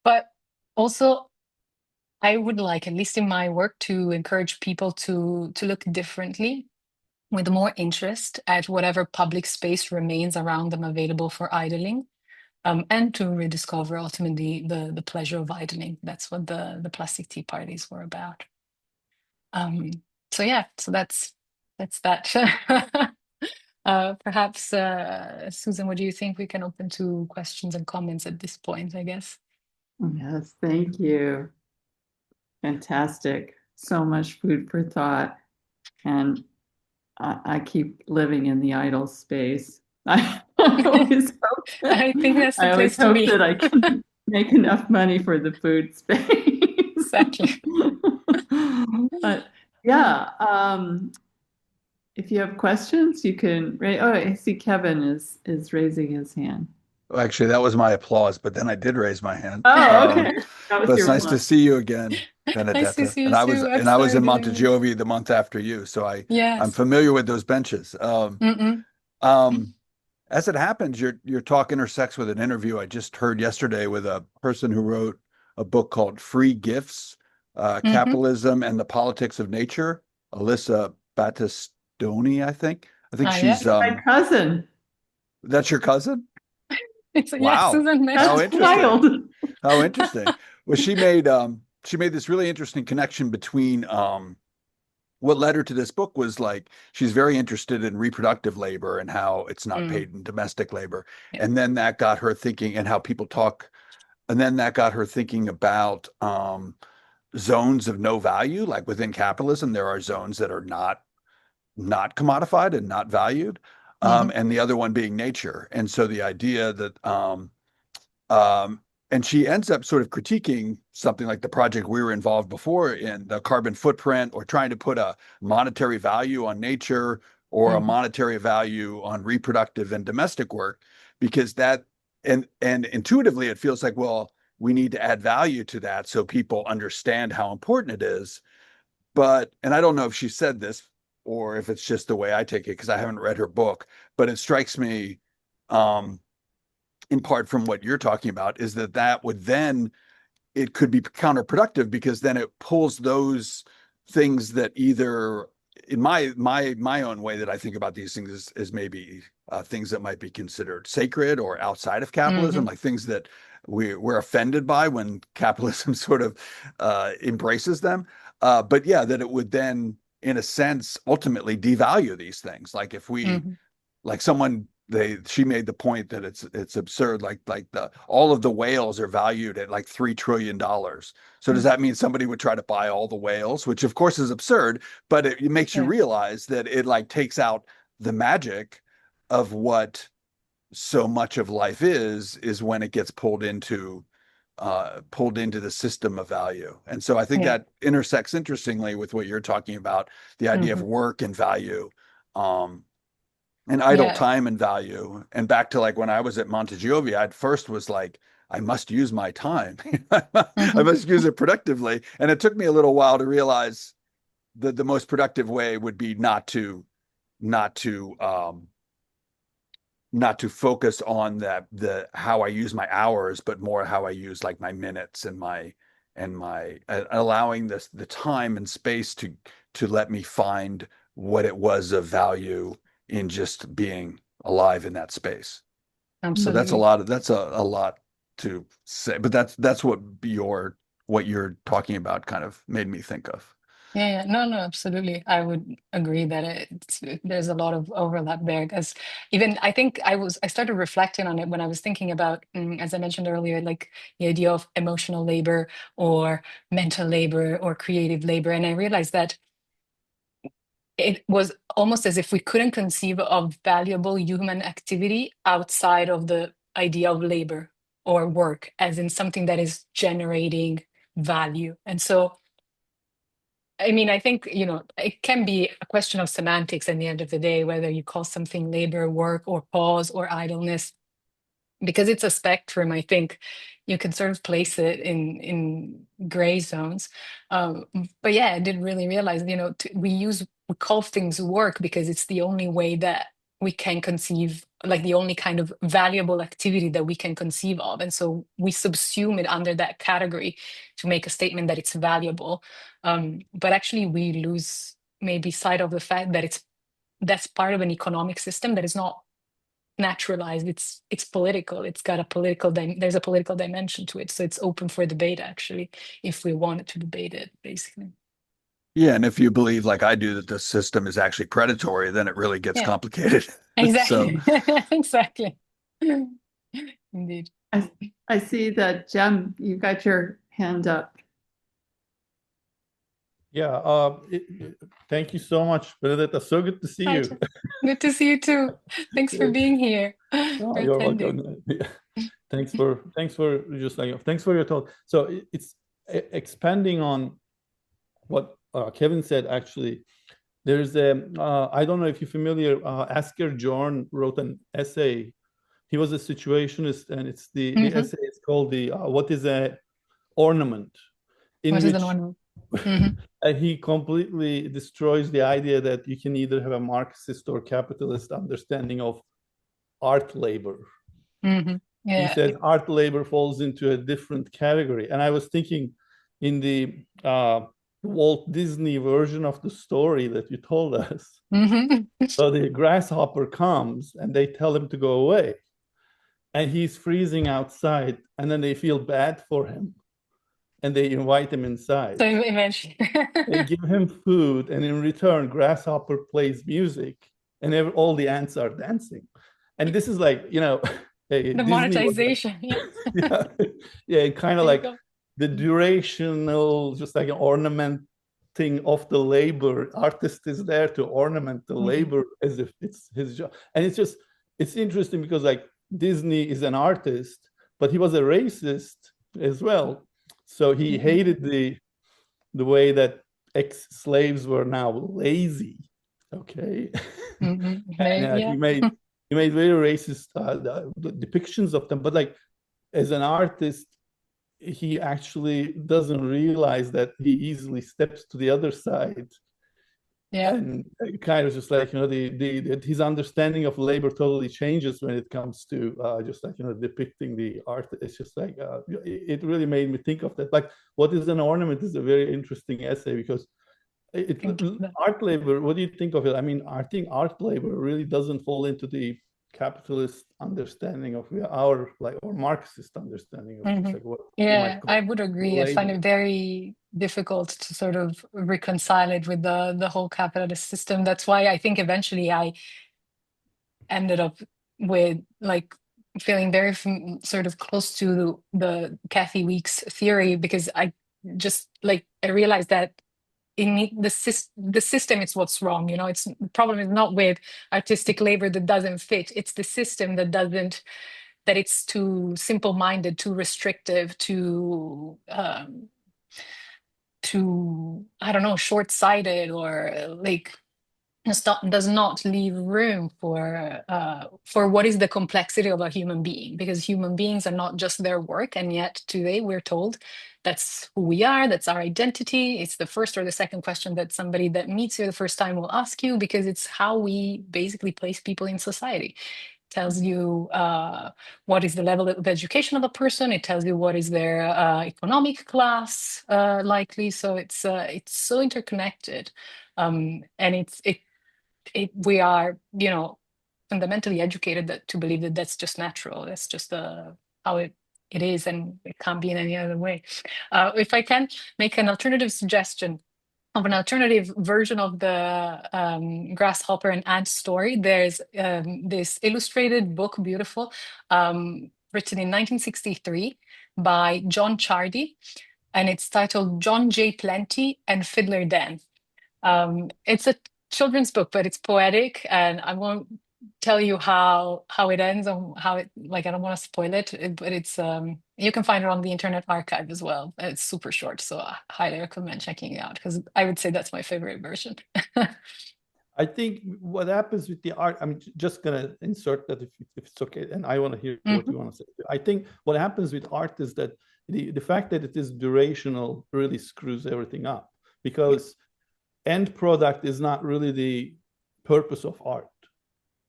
But also, I would like, at least in my work, to encourage people to look differently with more interest at whatever public space remains around them available for idling, and to rediscover ultimately the pleasure of idling. That's what the plastic tea parties were about. Um, so yeah, so that's that. Perhaps, Susan, what do you think? We can open to questions and comments at this point, I guess. Yes, thank you. Fantastic. So much food for thought. And I keep living in the idle space. I always hope that I think that's the I always place to hope be. that I can make enough money for the food space. Exactly. But yeah, if you have questions, you can raise. Oh, I see Kevin is raising his hand. Well, actually, that was my applause, but then I did raise my hand. Oh, okay. That was But it's your nice to one. see you again, Nice to Benedetta. see you And I was too. I'm and I was sorry I in didn't. Montejovi the month after you, so I'm Yes. familiar with those benches. Mm-mm. Um, as it happens, your talk intersects with an interview I just heard yesterday with a person who wrote a book called Free Gifts, Mm-hmm. Capitalism and the Politics of Nature. Alyssa Battistoni, I think. I think Ah, she's yes. My cousin. that's your cousin? Yes, Wow. Susan How That's mentioned. interesting. wild. How interesting. Well, she made this really interesting connection between what led her to this book was like she's very interested in reproductive labor and how it's not Mm, paid in domestic labor. yeah. And then that got her thinking and how people talk and then that got her thinking about zones of no value. Like within capitalism, there are zones that are not commodified and not valued. Mm-hmm. And the other one being nature. And so the idea that um, and she ends up sort of critiquing something like the project we were involved before in the carbon footprint or trying to put a monetary value on nature or a Mm-hmm. monetary value on reproductive and domestic work because that and intuitively it feels like well we need to add value to that so people understand how important it is but and I don't know if she said this or if it's just the way I take it because I haven't read her book but it strikes me um in part from what you're talking about is that that would then it could be counterproductive because then it pulls those things that either in my own way that I think about these things is maybe things that might be considered sacred or outside of capitalism, Mm-hmm. like things that we're offended by when capitalism sort of embraces them. But yeah, that it would then, in a sense, ultimately devalue these things. Like if we Mm-hmm. like someone she made the point that it's absurd. Like the all of the whales are valued at like $3 trillion. So does Mm. that mean somebody would try to buy all the whales, which of course is absurd, but it makes you Yeah. realize that it like takes out the magic of what so much of life is when it gets pulled into the system of value. And so I think Yeah. that intersects interestingly with what you're talking about, the idea of Hmm. work and value. And idle Yeah. time and value. And back to like when I was at Montegiovia, I at first was like, I must use my time. I Hmm. must use it productively. And it took me a little while to realize that the most productive way would be not to not to focus on the how I use my hours, but more how I use like my minutes and my allowing this the time and space to let me find what it was of value in just being alive in that space. So that's a Absolutely. lot of a lot to say, but that's what you're talking about kind of made me think of. Yeah, yeah. No, no, absolutely. I would agree that there's a lot of overlap there because even I think I started reflecting on it when I was thinking about, as I mentioned earlier, like the idea of emotional labor or mental labor or creative labor. And I realized that it was almost as if we couldn't conceive of valuable human activity outside of the idea of labor or work, as in something that is generating value. And so I mean, I think, it can be a question of semantics at the end of the day, whether you call something labor, work, or pause, or idleness, because it's a spectrum. I think you can sort of place it in gray zones. Um, but yeah, I didn't really realize, we call things work because it's the only way that we can conceive, like the only kind of valuable activity that we can conceive of. And so we subsume it under that category to make a statement that it's valuable. But actually we lose maybe sight of the fact that that's part of an economic system that is not naturalized. It's political. It's got a there's a political dimension to it, so it's open for debate actually, if we wanted to debate it basically. Yeah, and if you believe like I do that the system is actually predatory, then it really gets Yeah, complicated. So exactly. Exactly. Indeed. I, I see that Jem, you got your hand up. Yeah, thank you so much, Benedetta. So good to see Hi, you. Jeff. Good to see you too. Thanks for being here, Oh, for you're attending. welcome. Yeah. Thanks for your talk. So it's expanding on what Kevin said. Actually, there's a I don't know if you're familiar. Asker Jorn wrote an essay. He was a situationist, and it's the Hmm. essay is called the what is a ornament, in What is the which one? Hmm. he completely destroys the idea that you can either have a Marxist or capitalist understanding of art labor. Hmm. He Yeah. said art labor falls into a different category. And I was thinking in the Walt Disney version of the story that you told us. Hmm. So the grasshopper comes and they tell him to go away. And he's freezing outside. And then they feel bad for him and they invite him inside. So eventually. They give him food, and in return, Grasshopper plays music, and all the ants are dancing. And this is like, The Disney was like, monetization. Yeah. yeah, yeah, kind of There you like go. the durational, just like an ornamenting of the labor. Artist is there to ornament the Hmm. labor as if it's his job. And it's interesting because like Disney is an artist, but he was a racist as well. So he Hmm. hated the way that ex-slaves were now lazy. Okay. Hmm. And Yeah. he made very racist depictions of them. But like as an artist, he actually doesn't realize that he easily steps to the other side, Yeah. and kind of just like his understanding of labor totally changes when it comes to just like depicting the art. It's just like it really made me think of that. Like, what is an ornament is a very interesting essay because Thank you. art labor. What do you think of it? I mean, I think art labor really doesn't fall into the capitalist understanding of our like or Marxist understanding of just Hmm. like what we might Yeah, I call would agree. I find labor. it very difficult to sort of reconcile it with the whole capitalist system. That's why I think eventually I ended up with like feeling very sort of close to the Kathy Weeks theory, because I just like I realized that the system is what's wrong. It's the problem is not with artistic labor that doesn't fit. It's the system that it's too simple-minded, too restrictive, too I don't know, short-sighted, or like does not leave room for what is the complexity of a human being, because human beings are not just their work, and yet today we're told that's who we are, that's our identity. It's the first or the second question that somebody that meets you the first time will ask you, because it's how we basically place people in society. Tells you what is the level of education of a person. It tells you what is their economic class, likely. So it's so interconnected, and we are, fundamentally educated to believe that that's just natural. That's just how it is, and it can't be in any other way. If I can make an alternative suggestion of an alternative version of the grasshopper and ant story, there's this illustrated book, beautiful, written in 1963 by John Chardy, and it's titled John J. Plenty and Fiddler Dan. It's a children's book, but it's poetic, and I won't tell you how it ends, or how it, like, I don't want to spoil it, but it's you can find it on the Internet Archive as well. It's super short, so I highly recommend checking it out, because I would say that's my favorite version. I think what happens with the art, I'm just gonna insert that if it's okay, and I want to hear what Mhm. you want to say. I think what happens with art is that the fact that it is durational really screws everything up, Yeah. because end product is not really the purpose of art.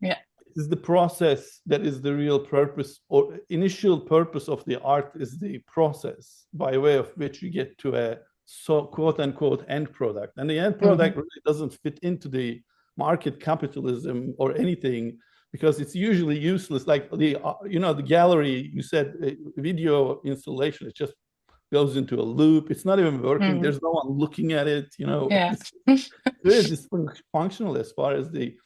Yeah. It is the process that is the real purpose, or initial purpose of the art is the process by way of which you get to a so quote unquote end product. And the end Hmm. product really doesn't fit into the market capitalism or anything, because it's usually useless. Like the gallery, you said, video installation, it just goes into a loop. It's not even working. Hmm. There's no one looking at it. Yeah. It's very dysfunctional as far as the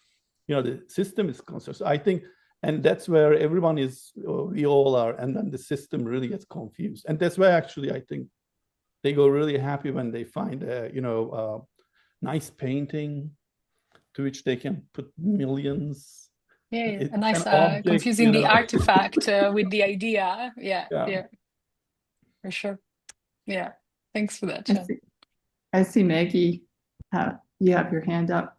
system is concerned. So I think, and that's where everyone is, we all are, and then the system really gets confused. And that's why actually I think they go really happy when they find a nice painting to which they can put millions. Yeah, yeah. A It's an nice object, confusing the artifact with the idea. Yeah, Yeah. yeah, for sure. Yeah. Thanks for that, I Chen. see, I see Maggie, you have your hand up.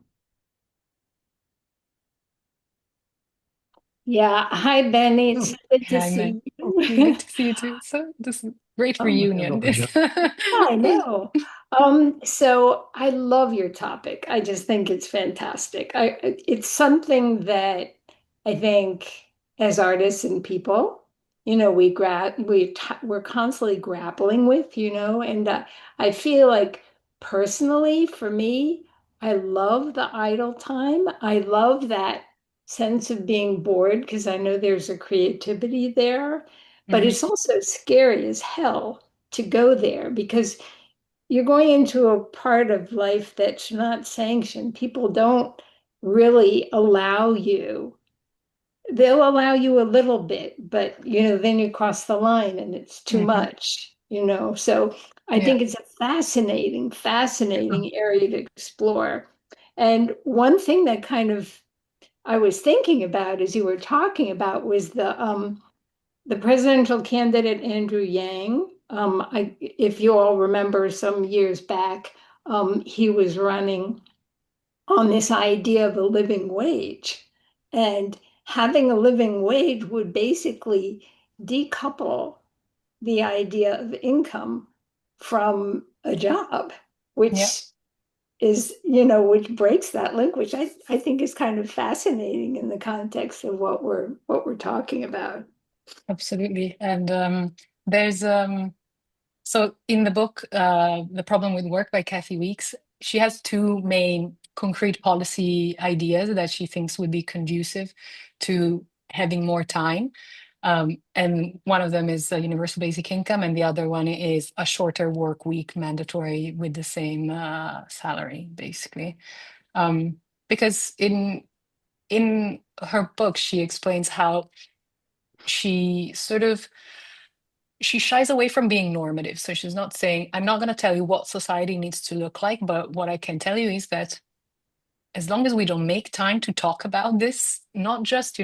Yeah. Hi, Benny. It's Oh, good to Hi, Meg. see you. Good to see you too. So this is great oh, reunion. This. I know. So I love your topic. I just think it's fantastic. It's something that I think as artists and people, we're constantly grappling with, and I feel like personally for me, I love the idle time. I love that sense of being bored because I know there's a creativity there, but Mhm. it's also scary as hell to go there because you're going into a part of life that's not sanctioned. People don't really allow you. They'll allow you a little bit, but then you cross the line and it's too Mhm. much. So I Yeah. think it's a fascinating area to explore. And one thing that kind of I was thinking about as you were talking about was the presidential candidate Andrew Yang. If you all remember some years back, he was running on this idea of a living wage. And having a living wage would basically decouple the idea of income from a job, Yeah. which which breaks that link, which I think is kind of fascinating in the context of what we're talking about. Absolutely. And there's so in the book, The Problem with Work by Kathy Weeks, she has two main concrete policy ideas that she thinks would be conducive to having more time. And one of them is a universal basic income, and the other one is a shorter work week, mandatory, with the same salary, basically. Because in her book, she explains how she sort of she shies away from being normative. So she's not saying, I'm not going to tell you what society needs to look like, but what I can tell you is that as long as we don't make time to talk about this, not just,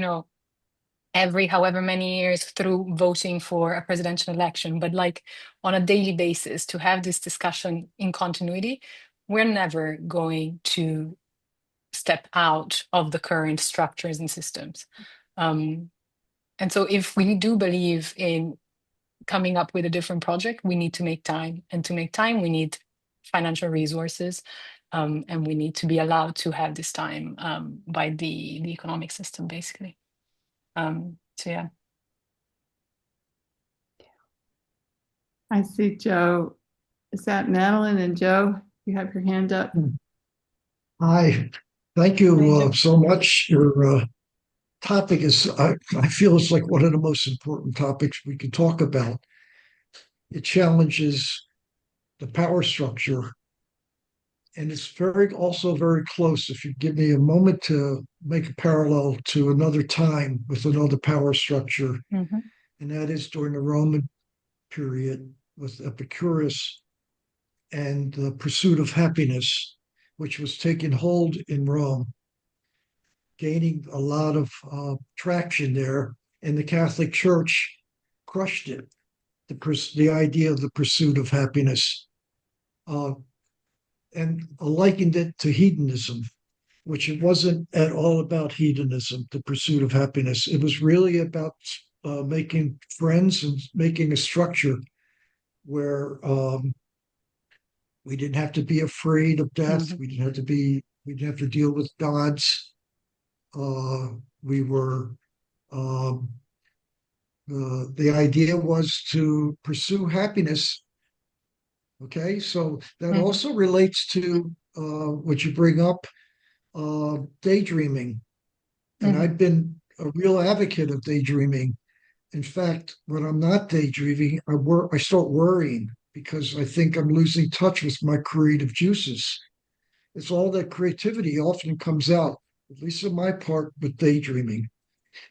every however many years through voting for a presidential election, but like on a daily basis to have this discussion in continuity, we're never going to step out of the current structures and systems. And so if we do believe in coming up with a different project, we need to make time. And to make time, we need financial resources. And we need to be allowed to have this time by the economic system, basically. So yeah. I see Joe. Is that Madeline and Joe? You have your hand up. Hi, thank Hi, you Joe. so much. Your topic is, I feel it's like one of the most important topics we can talk about. It challenges the power structure, and it's also very close. If you give me a moment to make a parallel to another time with another power structure, Mm-hmm. and that is during the Roman period with Epicurus and the pursuit of happiness, which was taking hold in Rome, gaining a lot of traction there, and the Catholic Church crushed it. The idea of the pursuit of happiness, uh, and likened it to hedonism, which it wasn't at all about hedonism, the pursuit of happiness. It was really about making friends and making a structure where we didn't have to be afraid of death. Mm-hmm. We didn't have to deal with gods. We were the idea was to pursue happiness. Okay, so that Mm-hmm. also relates to what you bring up, daydreaming. And Mm-hmm. I've been a real advocate of daydreaming. In fact, when I'm not daydreaming, I start worrying because I think I'm losing touch with my creative juices. It's all that creativity often comes out, at least on my part, with daydreaming.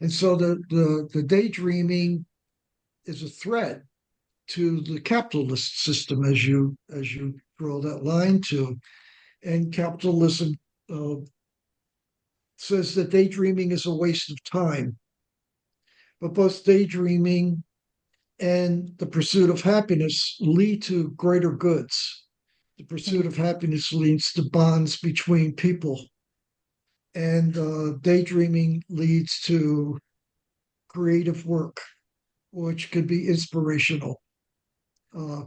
And so the daydreaming is a threat to the capitalist system, as you draw that line to. And capitalism uh, says that daydreaming is a waste of time. But both daydreaming and the pursuit of happiness lead to greater goods. The pursuit of happiness leads to bonds between people, and daydreaming leads to creative work, which could be inspirational. Uh,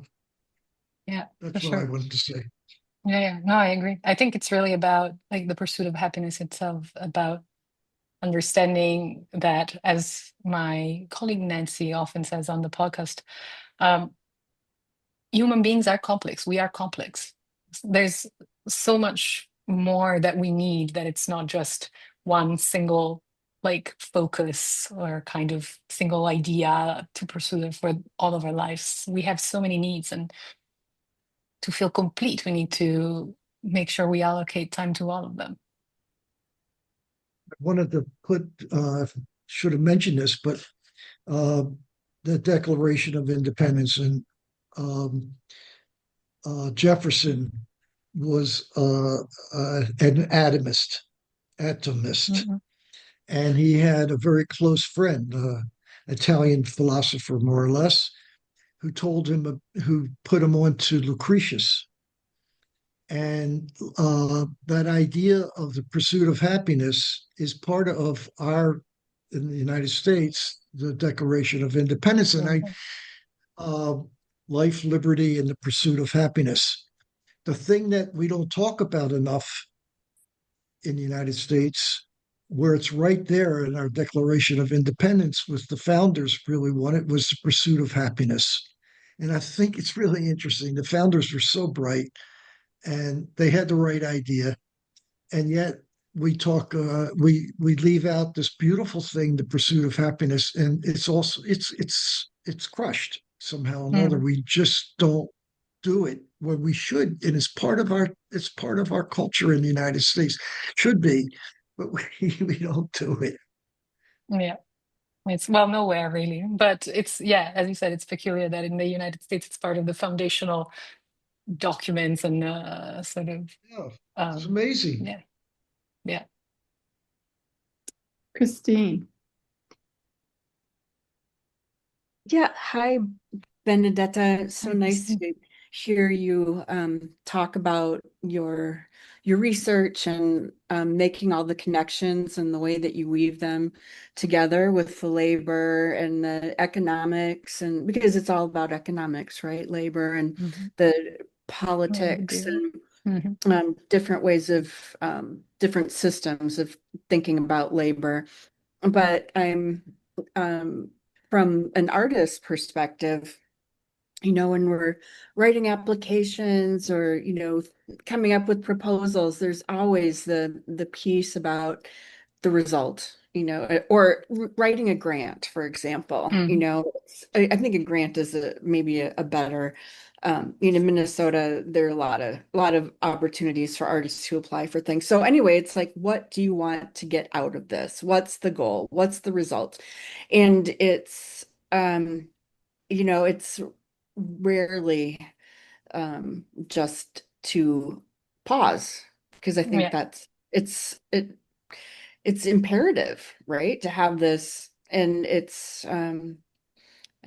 Yeah, for that's what I sure. wanted to say. Yeah, yeah. No, I agree. I think it's really about like the pursuit of happiness itself, about understanding that, as my colleague Nancy often says on the podcast, um, human beings are complex. We are complex. There's so much more that we need, that it's not just one single like focus or kind of single idea to pursue for all of our lives. We have so many needs, and to feel complete, we need to make sure we allocate time to all of them. I wanted to should have mentioned this, but uh, the Declaration of Independence and um, Jefferson was an atomist, Mm-hmm. and he had a very close friend, Italian philosopher, more or less, who put him on to Lucretius. And that idea of the pursuit of happiness is part of in the United States, the Declaration of Independence, and Mm-hmm. uh, life, liberty, and the pursuit of happiness. The thing that we don't talk about enough in the United States, where it's right there in our Declaration of Independence, was the founders really wanted, was the pursuit of happiness. And I think it's really interesting. The founders were so bright and they had the right idea. And yet we leave out this beautiful thing, the pursuit of happiness, and it's crushed somehow or another. Mm-hmm. We just don't do it when we should, and it's part of our culture in the United States. Should be. but we don't do it. Yeah. It's well, nowhere really, but it's yeah, as you said, it's peculiar that in the United States it's part of the foundational documents and sort of Yeah, it's um, amazing. yeah, yeah. Christine. Yeah, hi, Benedetta. So Hi, nice Christine. to hear you talk about your research and making all the connections and the way that you weave them together with the labor and the economics, and because it's all about economics, right? Labor and Mm-hmm. the Yeah, we politics do. and Mm-hmm. different ways of different systems of thinking about labor. But I'm um, from an artist perspective, when we're writing applications or, coming up with proposals, there's always the piece about the result, or writing a grant, for example. Mm-hmm. I think a grant is maybe a better, Minnesota, there are a lot of opportunities for artists to apply for things. So anyway, it's like, what do you want to get out of this? What's the goal? What's the result? And it's rarely just to pause, because I think Yeah, that's it's imperative, right? To have this, and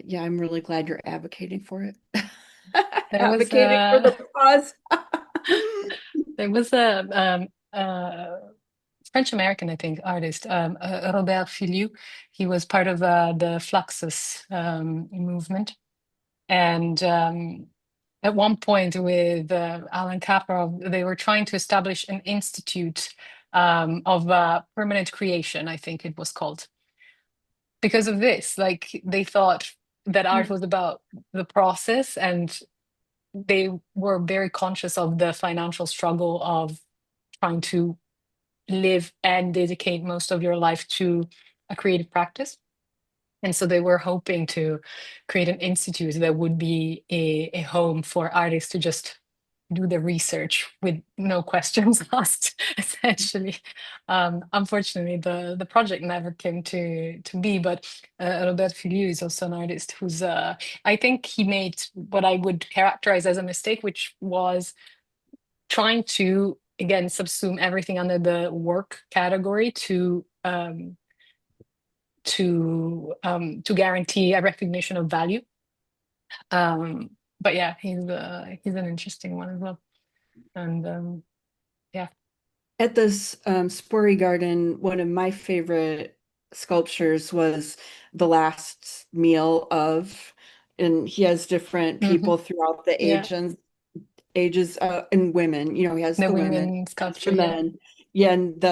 yeah, I'm really glad you're advocating for it. there was Advocating for the pause. there was French American, I think, artist, Robert Filiu. He was part of the Fluxus movement, and at one point with Alan Kaprov, they were trying to establish an institute of permanent creation, I think it was called, because of this. Like they thought that art was about the process, and they were very conscious of the financial struggle of trying to live and dedicate most of your life to a creative practice. And so they were hoping to create an institute that would be a home for artists to just do the research with no questions asked, essentially. Unfortunately, the project never came to be, but Robert Filiu is also an artist who's, I think he made what I would characterize as a mistake, which was trying to, again, subsume everything under the work category to guarantee a recognition of value. But yeah, he's an interesting one as well. And yeah. At this Sporey Garden, one of my favorite sculptures was the last meal of, and he has different Hmm. people throughout the Yeah. ages and women. He has The the women, women has sculpture, the yeah. men. Yeah, and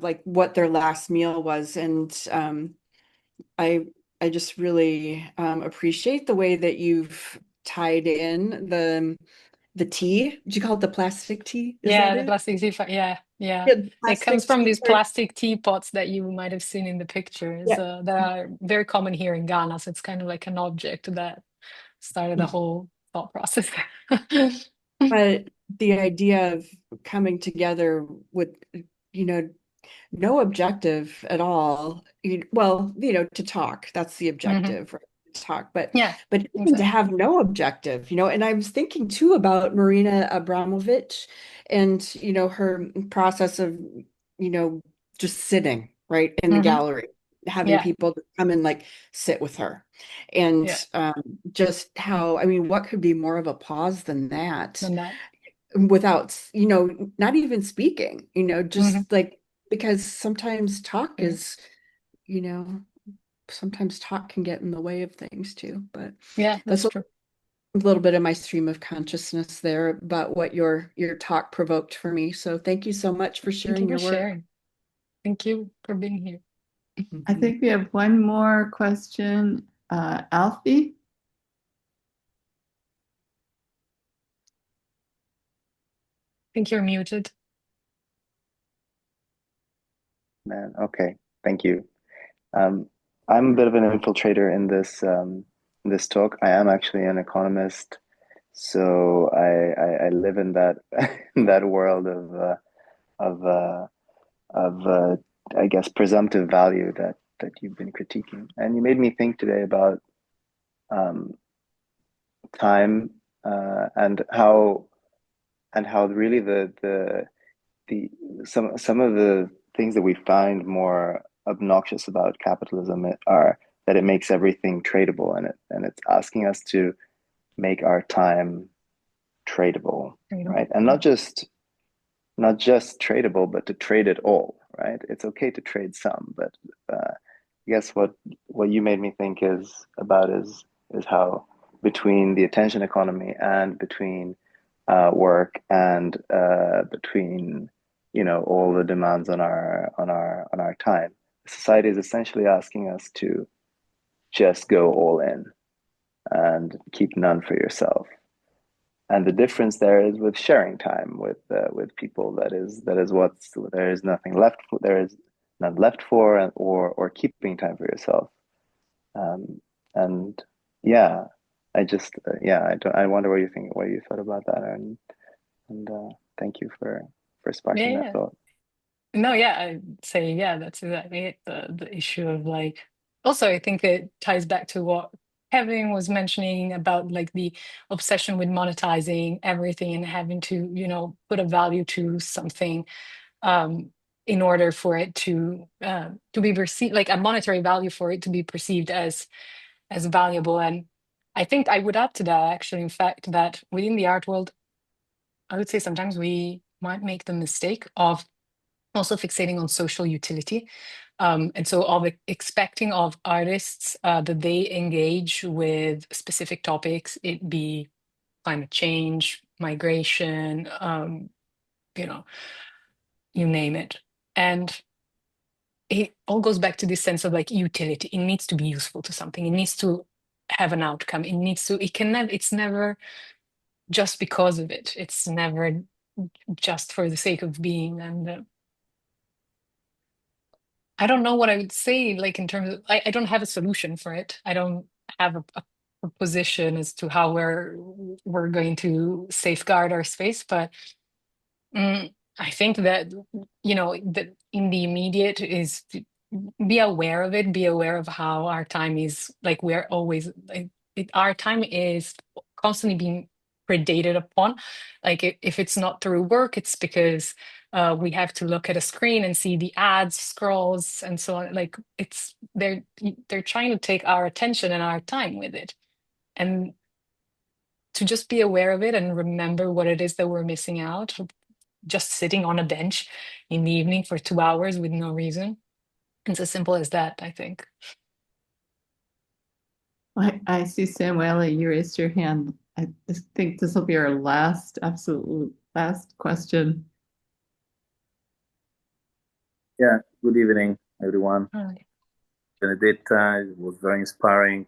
like what their last meal was. And I I just really appreciate the way that you've tied in the tea. Did you call it the plastic tea? Is Yeah, that the it? plastic tea, yeah, yeah. Yeah, the It comes plastic from tea these part. plastic teapots that you might have seen in the pictures Yeah. that are very common here in Ghana. So it's kind of like an object that started the whole thought process. But the idea of coming together with, you know, no objective at all. Well, to talk, that's the Hmm. objective, right? To talk, but Yeah, even to exactly. have no objective, and I was thinking too about Marina Abramovich and, her process of, you know, just sitting right in the Hmm. gallery, having Yeah, people come and like sit with her. yeah. And just how, I mean, what could be more of a pause than that? Than that. Without, not even speaking, Hmm. just like, because sometimes talk Yeah, is, you know, sometimes talk can get in the way of things too. But yeah, that's that's a true. little bit of my stream of consciousness there about what your talk provoked for me. So thank you so much for Thank you sharing for your work. sharing. Thank you for being here. I Mhm. think we have one more question. Alfie? I think you're muted. Man, okay, thank you. Um, I'm a bit of an infiltrator in this talk. I am actually an economist, so I live in that in that world of I guess, presumptive value that you've been critiquing. And you made me think today about um, time and how really the some of the things that we find more obnoxious about capitalism are that it makes everything tradable, and it's asking us to make our time tradable, right? And not just tradable, but to trade it all, right? It's okay to trade some, but I guess what you made me think is how between the attention economy and between work and between all the demands on our time, society is essentially asking us to just go all in and keep none for yourself. And the difference there is with sharing time with people. That is what's there is nothing left for, there is none left for, or keeping time for yourself. And yeah, I just yeah, I wonder what you thought about that, and thank you for Yeah, sparking that yeah. thought. No, yeah, I'd say, yeah, that's exactly it. The issue of like, also, I think it ties back to what Kevin was mentioning about like the obsession with monetizing everything and having to, put a value to something um, in order for it to be perceived, like a monetary value for it to be perceived as valuable. And I think I would add to that actually, in fact, that within the art world, I would say sometimes we might make the mistake of also fixating on social utility. And so of expecting of artists that they engage with specific topics, it be climate change, migration, you know, you name it. And it all goes back to this sense of like utility. It needs to be useful to something. It needs to have an outcome. It's never just because of it. It's never just for the sake of being. And I don't know what I would say, like in terms of, I don't have a solution for it. I don't have a position as to how we're going to safeguard our space, but I think that, that in the immediate is to be aware of it, be aware of how our time is like we're always like our time is constantly being predated upon. Like if it's not through work, it's because we have to look at a screen and see the ads, scrolls, and so on. Like they're trying to take our attention and our time with it. And to just be aware of it and remember what it is that we're missing out just sitting on a bench in the evening for 2 hours with no reason. It's as simple as that, I think. I see Samuela, you raised your hand. I just think this will be our absolute last question. Yeah, good evening, everyone. Right. Benedetta, it was very inspiring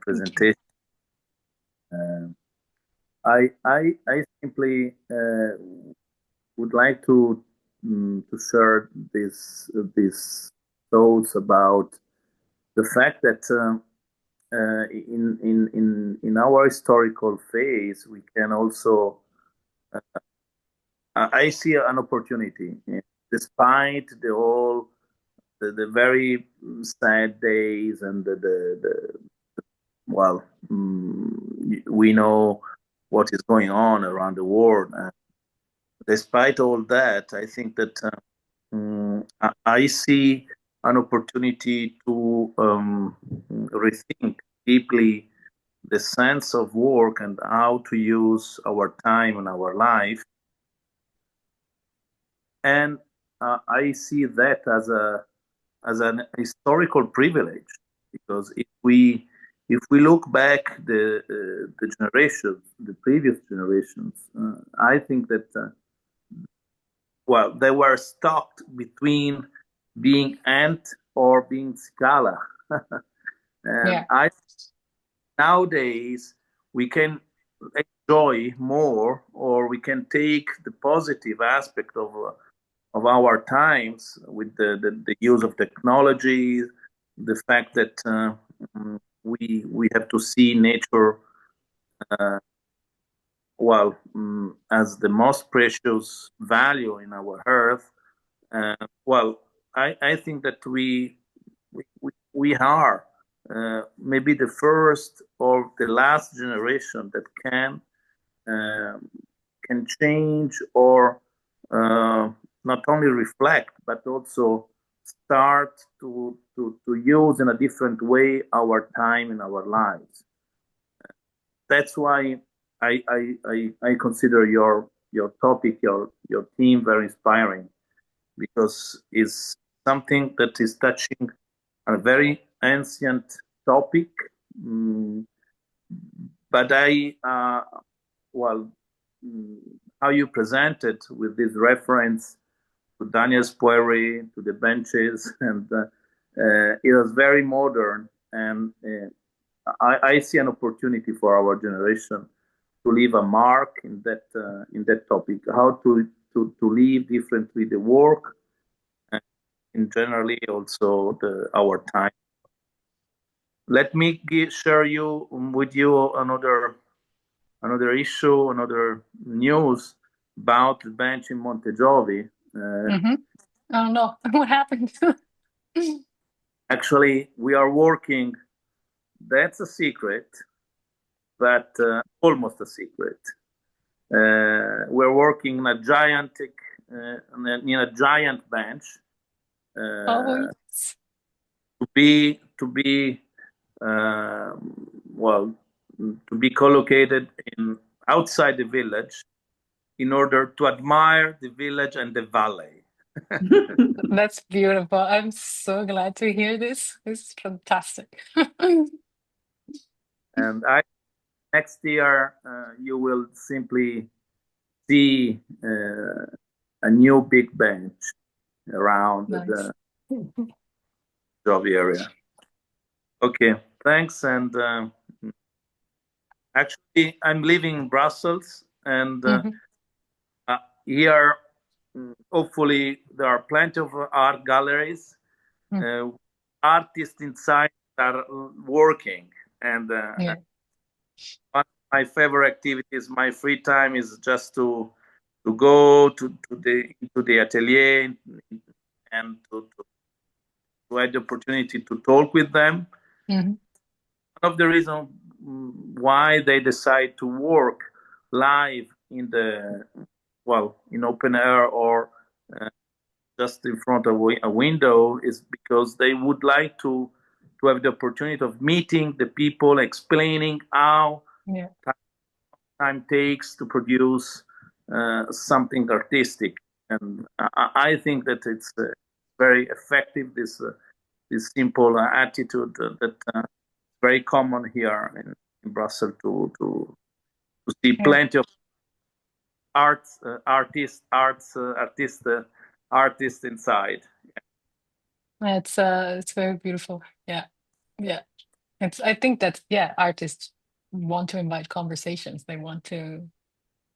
presentation. I simply would like to share these thoughts about the fact that in our historical phase we can also I see an opportunity, despite the very sad days and the well, we know what is going on around the world. Despite all that, I think that I see an opportunity to rethink deeply the sense of work and how to use our time and our life. And I see that as an historical privilege, because if we look back the generations, the previous generations, I think that well, they were stuck between being ant or being scala. And Yeah. I nowadays we can enjoy more, or we can take the positive aspect of our times with the use of technology, the fact that we have to see nature uh, as the most precious value in our earth, Well, I think that we are maybe the first or the last generation that um, can change or not only reflect but also start to use in a different way our time in our lives. That's why I consider your topic, your theme very inspiring because it's something that is touching a very ancient topic. Mm, but well, mm, how you present it with this reference to Daniel's poetry, to the benches, and it was very modern. And I see an opportunity for our generation to leave a mark in that topic. How to live differently the work, and in generally also our time. Let me share you with you another issue, another news about the bench in Montejovi. Mm-hmm. Oh no, what happened? Actually, we are working. That's a secret, but almost a secret. We're working in a gigantic, in a giant bench Oh uh, yes. to be well to be collocated in outside the village in order to admire the village and the valley. That's beautiful. I'm so glad to hear this. This is fantastic. And next year you will simply see a new big bench around Nice. the Jovi area. Okay, thanks. And actually, I'm living in Brussels, and Hmm. here, hopefully, there are plenty of art galleries. Uh, Artists inside are working, and Yeah. one of my favorite activities, my free time, is just to go to the atelier and to have the opportunity to talk with them. Hmm. One of the reasons why they decide to work live in the in open air or uh, just in front of a window is because they would like to have the opportunity of meeting the people, explaining how Yeah. time takes to produce something artistic. And I think that it's very effective. This simple attitude that very common here in Brussels to see Yeah. plenty of artists inside. It's very beautiful. Yeah. Yeah. I think that yeah, artists want to invite conversations. They want to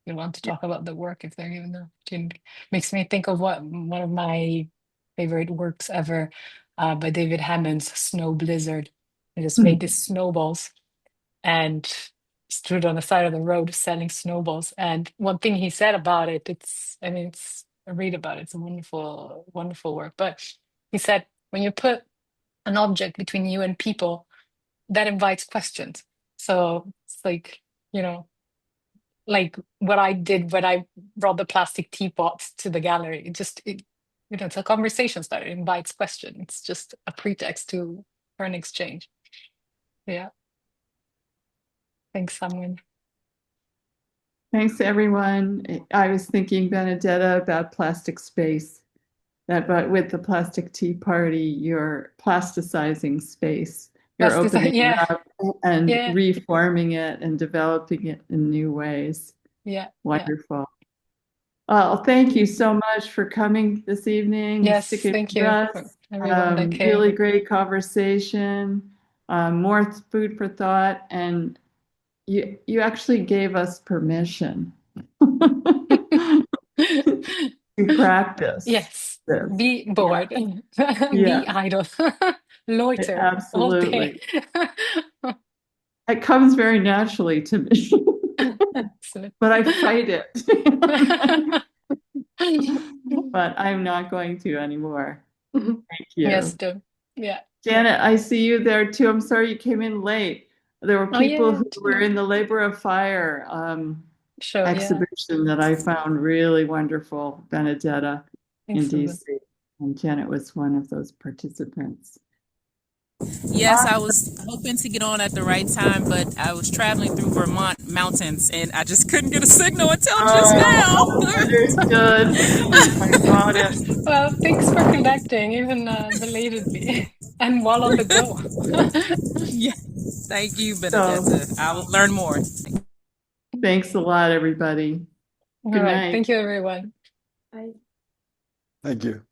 Yeah. talk about the work if they're given the opportunity. Makes me think of one of my favorite works ever, by David Hammond's Snow Blizzard. He just made these snowballs and stood on the side of the road selling snowballs. And one thing he said about it, I mean, I read about it, it's a wonderful, wonderful work. But he said, when you put an object between you and people, that invites questions. So it's like, you know, like what I did when I brought the plastic teapots to the gallery. It's a conversation starter. It invites question. It's just a pretext for an exchange. Yeah. Thanks, Samuel. Thanks, everyone. I was thinking, Benedetta, about plastic space. That, but with the plastic tea party, you're plasticizing space. You're That's this. opening it Yeah. up and Yeah. reforming it and developing it in new ways. Yeah. Yeah. Wonderful. Well, thank you so much for coming this evening, Yes. sticking Thank with you for us. everyone that Really came. great conversation, more food for thought, and you actually gave us permission to practice Yes. this. Be Yeah, bored. yeah, Be idle. Loiter all day. absolutely. It comes very naturally to me, Excellent. but I fight it. but I'm not going to anymore. Thank Yes, you. yeah. Janet, I see you there too. I'm sorry you came in late. There were Oh yeah, people yeah, who were in the Labor of Fire sure, yeah. exhibition that I found really wonderful, Benedetta in Excellent. DC. And Janet was one of those participants. Yes, I was hoping to get on at the right time, but I was traveling through Vermont mountains and I just couldn't get a signal until just Oh, now. understood. I got it. Well, thanks for connecting, even belatedly, and while on the go. Yeah, thank you, So, Benedetta. I will learn more. thanks a lot, everybody. All Good right. night. Thank you, everyone. Thank you.